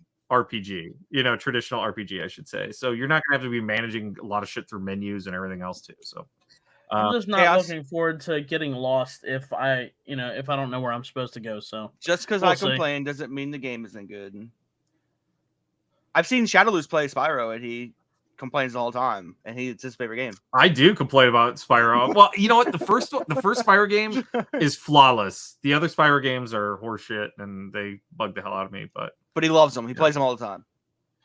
you know, traditional RPG, I should say. So you're not gonna have to be managing a lot of shit through menus and everything else too. So I'm just not Chaos. looking forward to getting lost if I don't know where I'm supposed to go. So Just because We'll I see. complain doesn't mean the game isn't good. I've seen Shadowluz play Spyro, and he complains the whole time, and it's his favorite game. I do complain about Spyro. Well, you know what? The first Spyro game is flawless. The other Spyro games are horseshit, and they bug the hell out of me. But he loves them. He plays them all the time.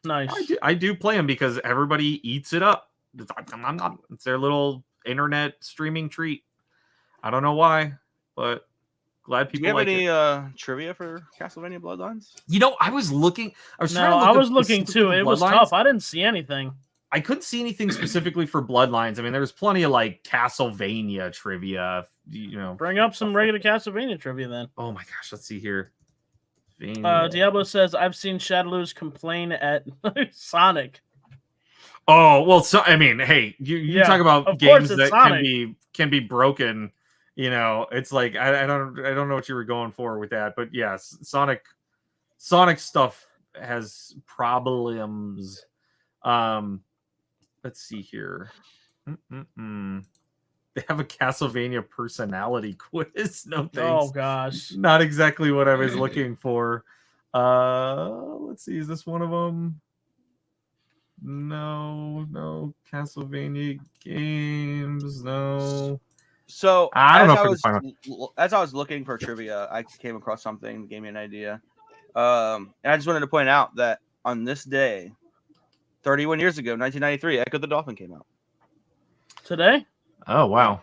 nice. I do play them because everybody eats it up. It's their little internet streaming treat. I don't know why, but glad Do people you have like any it. trivia for Castlevania Bloodlines? You know, I was looking. I was trying No, to look I up was looking specifically too. It was Bloodlines. tough. I didn't see anything. I couldn't see anything specifically for Bloodlines. I mean, there was plenty of like Castlevania trivia. You know, Bring up some regular Castlevania trivia then. oh my gosh, let's see here. Diablo says I've seen Shadowluz complain at Sonic. Oh well, so I mean, hey, you Yeah, talk about of games course it's that Sonic. can be broken. You know, it's like I don't know what you were going for with that, but yes, Sonic stuff has problems. Let's see here. They have a Castlevania personality quiz. No thanks. Oh gosh. Not exactly what I was looking for. Let's see. Is this one of them? No. Castlevania games. No. So I don't know if I can as I was looking for trivia, I came across something that gave me an idea. And I just wanted to point out that on this day, 31 years ago, 1993, Echo the Dolphin came out. Today? Oh wow.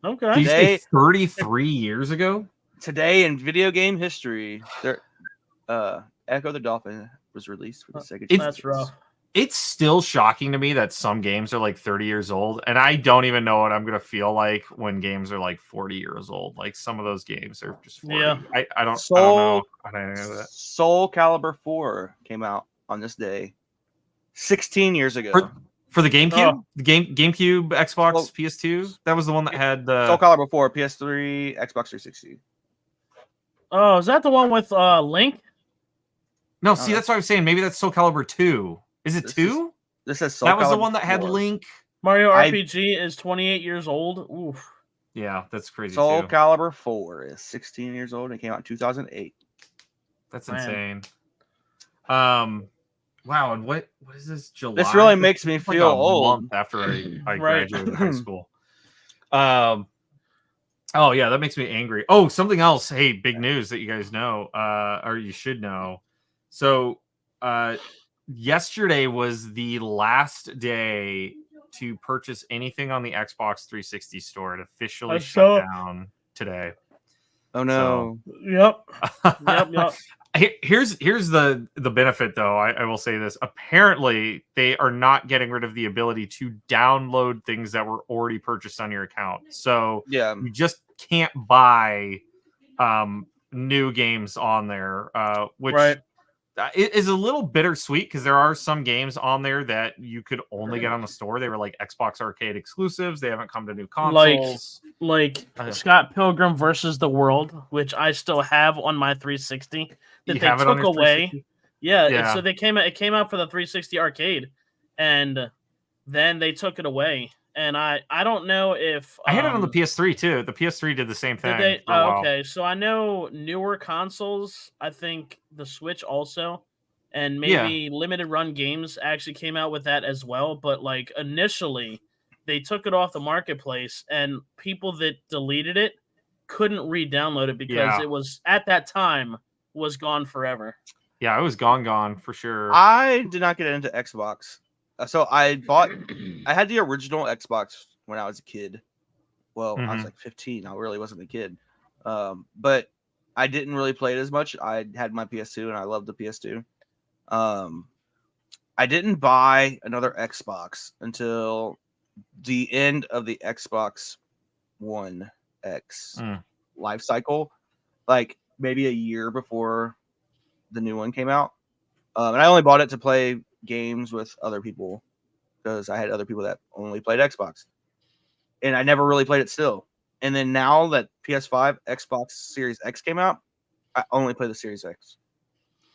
Okay. Did you say 33 years ago? Today in video game history, Echo the Dolphin was released for the Sega. That's rough. It's still shocking to me that some games are like 30 years old, and I don't even know what I'm gonna feel like when games are like 40 years old. Like some of those games are just 40. Yeah. I don't know. I don't know that. Soul Calibur 4 came out on this day 16 years ago. For the GameCube? Oh. The GameCube, Xbox, PS2? That was the one that had the Soul Calibur 4, PS3, Xbox 360. Oh, is that the one with Link? No, see, that's what I was saying. Maybe that's Soul Calibur 2. Is it 2? This is Soul That was Calibur the one that had 4. Link. Mario RPG is 28 years old. Oof. Yeah, that's crazy Soul too. Calibur 4 is 16 years old and came out in 2008. That's Man. insane. Wow, and what is this? July? This really makes me It's like feel a old. month after I Right. graduated high school. Oh yeah, that makes me angry. Oh, something else. Hey, big news that you guys know, or you should know. So, yesterday was the last day to purchase anything on the Xbox 360 store. It officially shut down today. Oh no! Yep. Yep. Here's the benefit, though. I will say this. Apparently, they are not getting rid of the ability to download things that were already purchased on your account. So Yeah, you just can't buy new games on there, which Right. it is a little bittersweet because there are some games on there that you could only get on the store. They were like Xbox Arcade exclusives. They haven't come to new consoles. Like Scott Pilgrim versus the World, which I still have on my 360 that You they have it on took your away. 360? Yeah, Yeah. so it came out for the 360 arcade, and then they took it away. And I don't know if I had it on the PS3 too. The PS3 did the same thing. did they? for a while. Okay, so I know newer consoles. I think the Switch also, and maybe limited run games actually came out with that as well. But like initially, they took it off the marketplace, and people that deleted it couldn't re-download it because it was at that time was gone forever. Yeah, it was gone for sure. I did not get into Xbox So I had the original Xbox when I was a kid. Well, I was like 15. I really wasn't a kid. But I didn't really play it as much. I had my PS2 and I loved the PS2. I didn't buy another Xbox until the end of the Xbox One X life cycle, like maybe a year before the new one came out. And I only bought it to play games with other people because I had other people that only played Xbox. And I never really played it still. And then now that PS5, Xbox Series X came out, I only play the Series X.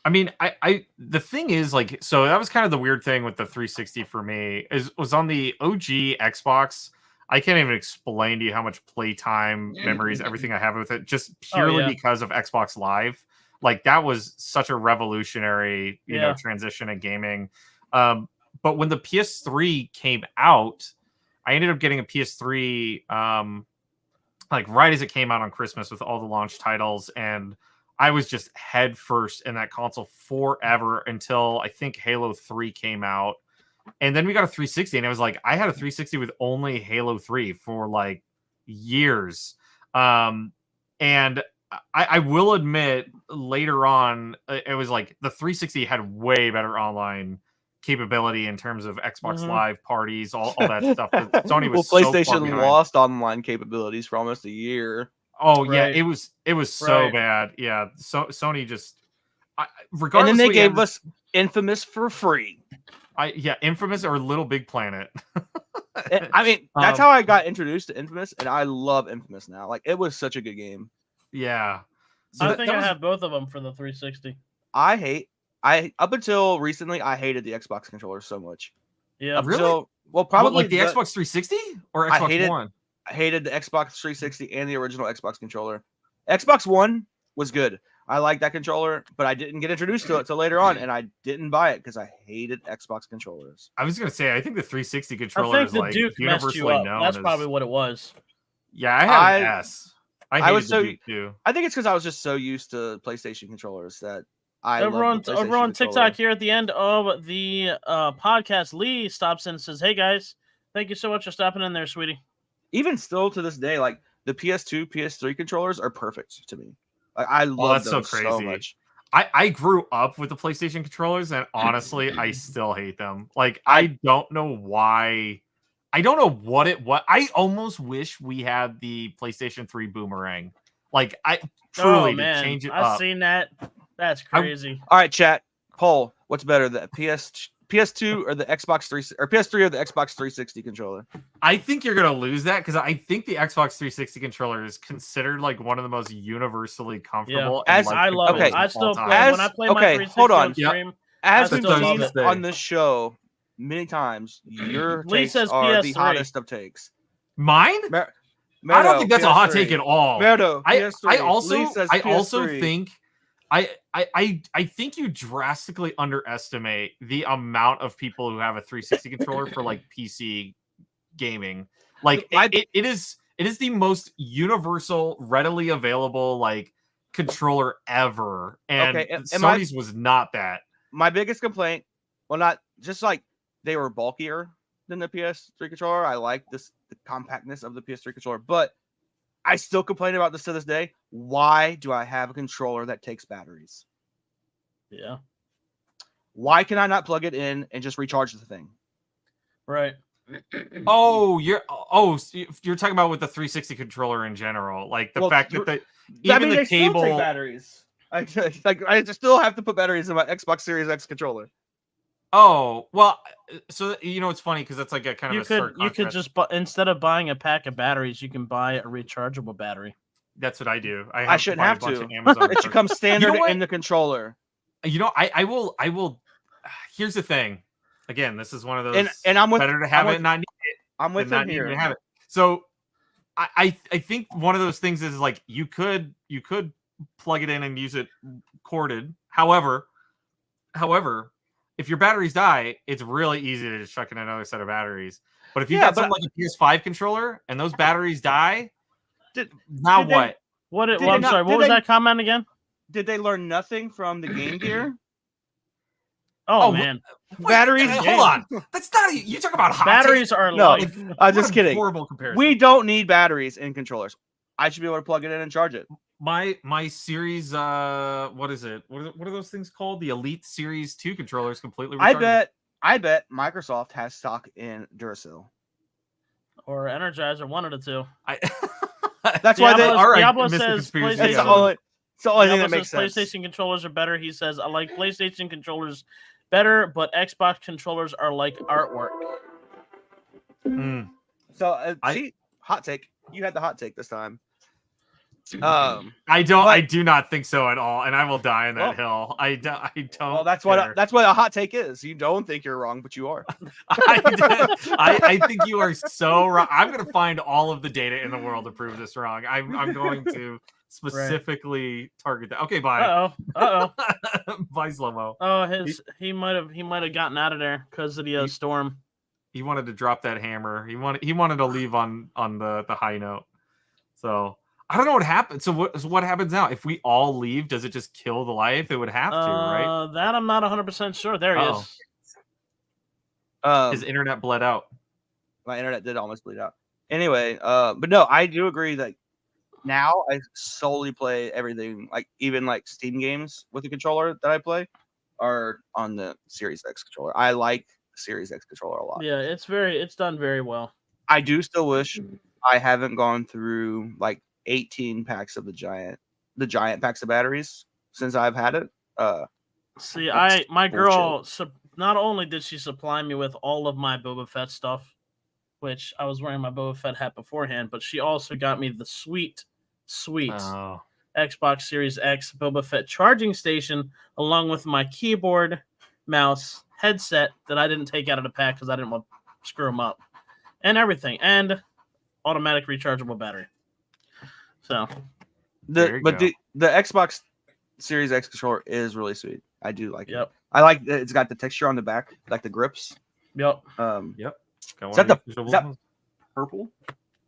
I mean, I the thing is, like, so that was kind of the weird thing with the 360 for me was on the OG Xbox. I can't even explain to you how much playtime, memories, everything I have with it, just purely because of Xbox Live. Like, that was such a revolutionary, you know, transition in gaming. But when the PS3 came out, I ended up getting a PS3 like right as it came out on Christmas with all the launch titles, and I was just head first in that console forever until I think Halo 3 came out. And then we got a 360, and it was like I had a 360 with only Halo 3 for like years. And I will admit later on, it was like the 360 had way better online capability in terms of Xbox Live parties, all that stuff. Sony was PlayStation lost online capabilities for almost a year. Oh yeah, it was so bad. Yeah, so Sony just regardless. And then they gave us Infamous for free. Infamous or Little Big Planet. I mean, that's how I got introduced to Infamous, and I love Infamous now. Like, it was such a good game. Yeah, so I think I have both of them for the 360. Up until recently, I hated the Xbox controller so much. Yeah, really? Well, probably like the Xbox 360 or Xbox One. I hated the Xbox 360 and the original Xbox controller. Xbox One was good. I liked that controller, but I didn't get introduced to it till later on, and I didn't buy it because I hated Xbox controllers. I was gonna say, I think the 360 controller is like universally known. That's probably what it was. Yeah, I had an S. I was so. Too. I think it's because I was just so used to PlayStation controllers that over on TikTok here at the end of the podcast, Lee stops in and says, "Hey guys, thank you so much for stopping in there, sweetie." Even still to this day, like the PS2, PS3 controllers are perfect to me. Like, I love them so much. I grew up with the PlayStation controllers, and honestly, I still hate them. Like, I don't know why. I don't know what I almost wish we had the PlayStation 3 Boomerang. Like, I truly to change it up. I've seen that. That's crazy. All right, chat. Poll. What's better, the PS2 or the Xbox 3 or PS3 or the Xbox 360 controller? I think you're gonna lose that because I think the Xbox 360 controller is considered like one of the most universally comfortable. Yeah. I love it. I still play when I play my 360 on stream. As we've seen on this show many times, your takes are PS3. The hottest of takes. Mine? Merdo, I don't think that's PS3. A hot take at all. Merdo, I also think I think you drastically underestimate the amount of people who have a 360 controller for like PC gaming. Like it is the most universal, readily available like controller ever, and Sony's was not that. My biggest complaint, well, not just like they were bulkier than the PS3 controller. I like the compactness of the PS3 controller, but I still complain about this to this day. Why do I have a controller that takes batteries? Yeah. Why can I not plug it in and just recharge the thing? Right. You're talking about with the 360 controller in general, like the fact that the cable still take batteries. I still have to put batteries in my Xbox Series X controller. Oh, well, so it's funny because it's like a kind of you could just instead of buying a pack of batteries, you can buy a rechargeable battery. That's what I do. I shouldn't have to. It should come standard in the controller. I will. Here's the thing. Again, this is one of those. And I'm with, better to have it and not need it. I'm with him here. To have it. So I think one of those things is like you could plug it in and use it corded. However, if your batteries die, it's really easy to just chuck in another set of batteries. But if you got something like a PS5 controller and those batteries die, what? What was that comment again? Did they learn nothing from the Game Gear? Oh man, Batteries. Hold on. That's not. You talk about hot batteries takes? are No, life. I'm just kidding. Horrible comparison. We don't need batteries in controllers. I should be able to plug it in and charge it. My series. What is it? What are those things called? The Elite Series 2 controllers completely. I bet Microsoft has stock in Duracell. Or Energizer, one of the two. That's why they. Diablo, all right, Diablo Mr. says Conspiracy It's the PlayStation. only. It's the only thing Diablo that makes says sense. PlayStation controllers are better. He says I like PlayStation controllers better, but Xbox controllers are like artwork. So see, hot take. You had the hot take this time. I do not think so at all, and I will die on that hill. I don't. Well, that's what a hot take is. You don't think you're wrong, but you are. I think you are so wrong. I'm going to find all of the data in the world to prove this wrong. I'm going to specifically target that. Okay, bye. Uh oh. Bye, Slow-Mo. Oh, he might have gotten out of there because of the storm. He wanted to drop that hammer. He wanted to leave on the high note. So I don't know what happened. So what happens now? If we all leave, does it just kill the life? It would have to, right? That I'm not 100% sure. There he is. His internet bled out. My internet did almost bleed out. Anyway, but no, I do agree that now I solely play everything, like even like Steam games with the controller that I play are on the Series X controller. I like the Series X controller a lot. Yeah, it's done very well. I do still wish I haven't gone through like 18 packs of the giant packs of batteries since I've had it. See, my girl, not only did she supply me with all of my Boba Fett stuff, which I was wearing my Boba Fett hat beforehand, but she also got me the sweet Xbox Series X Boba Fett charging station, along with my keyboard, mouse, headset that I didn't take out of the pack because I didn't want to screw them up, and everything, and automatic rechargeable battery. So, the Xbox Series X controller is really sweet. I do like it. I like that it's got the texture on the back, like the grips. Yep. Is that purple?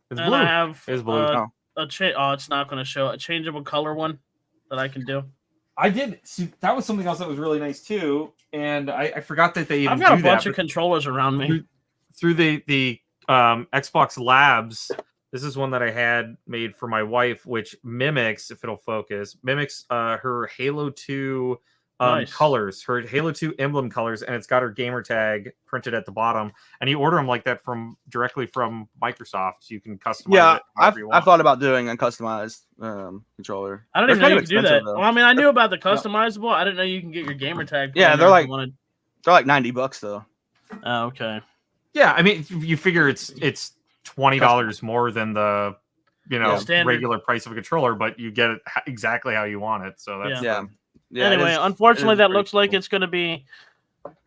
It's and blue. I have it's blue. It's not going to show a changeable color one that I can do. I did see that was something else that was really nice too, and I forgot that they even I've got do a bunch that, of controllers around me through the Xbox Labs. This is one that I had made for my wife, which mimics, if it'll focus, her Halo 2 colors, her Halo 2 emblem colors, and it's got her gamer tag printed at the bottom. And you order them like that directly from Microsoft, so you can customize it. I've thought about doing a customized controller. I didn't even know you could do that. Well, I mean, I knew about the customizable. I didn't know you can get your gamer tag. Yeah, they're like $90 though. Oh, okay. Yeah, I mean, you figure it's $20 more than the regular price of a controller, but you get it exactly how you want it. So that's anyway, unfortunately, that looks like it's going to be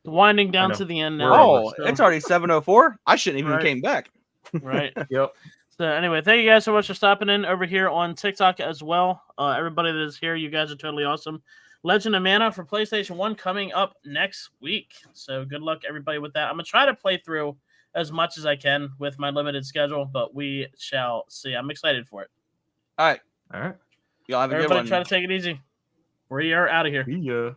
winding down to the end now. Oh, it's already 7:04. I shouldn't even came back. Right. Yep. So anyway, thank you guys so much for stopping in over here on TikTok as well. Everybody that is here, you guys are totally awesome. Legend of Mana for PlayStation 1 coming up next week. So good luck, everybody, with that. I'm going to try to play through as much as I can with my limited schedule, but we shall see. I'm excited for it. All right. All right. Y'all have a Everybody good one. try to take it easy. We are out of here. See ya.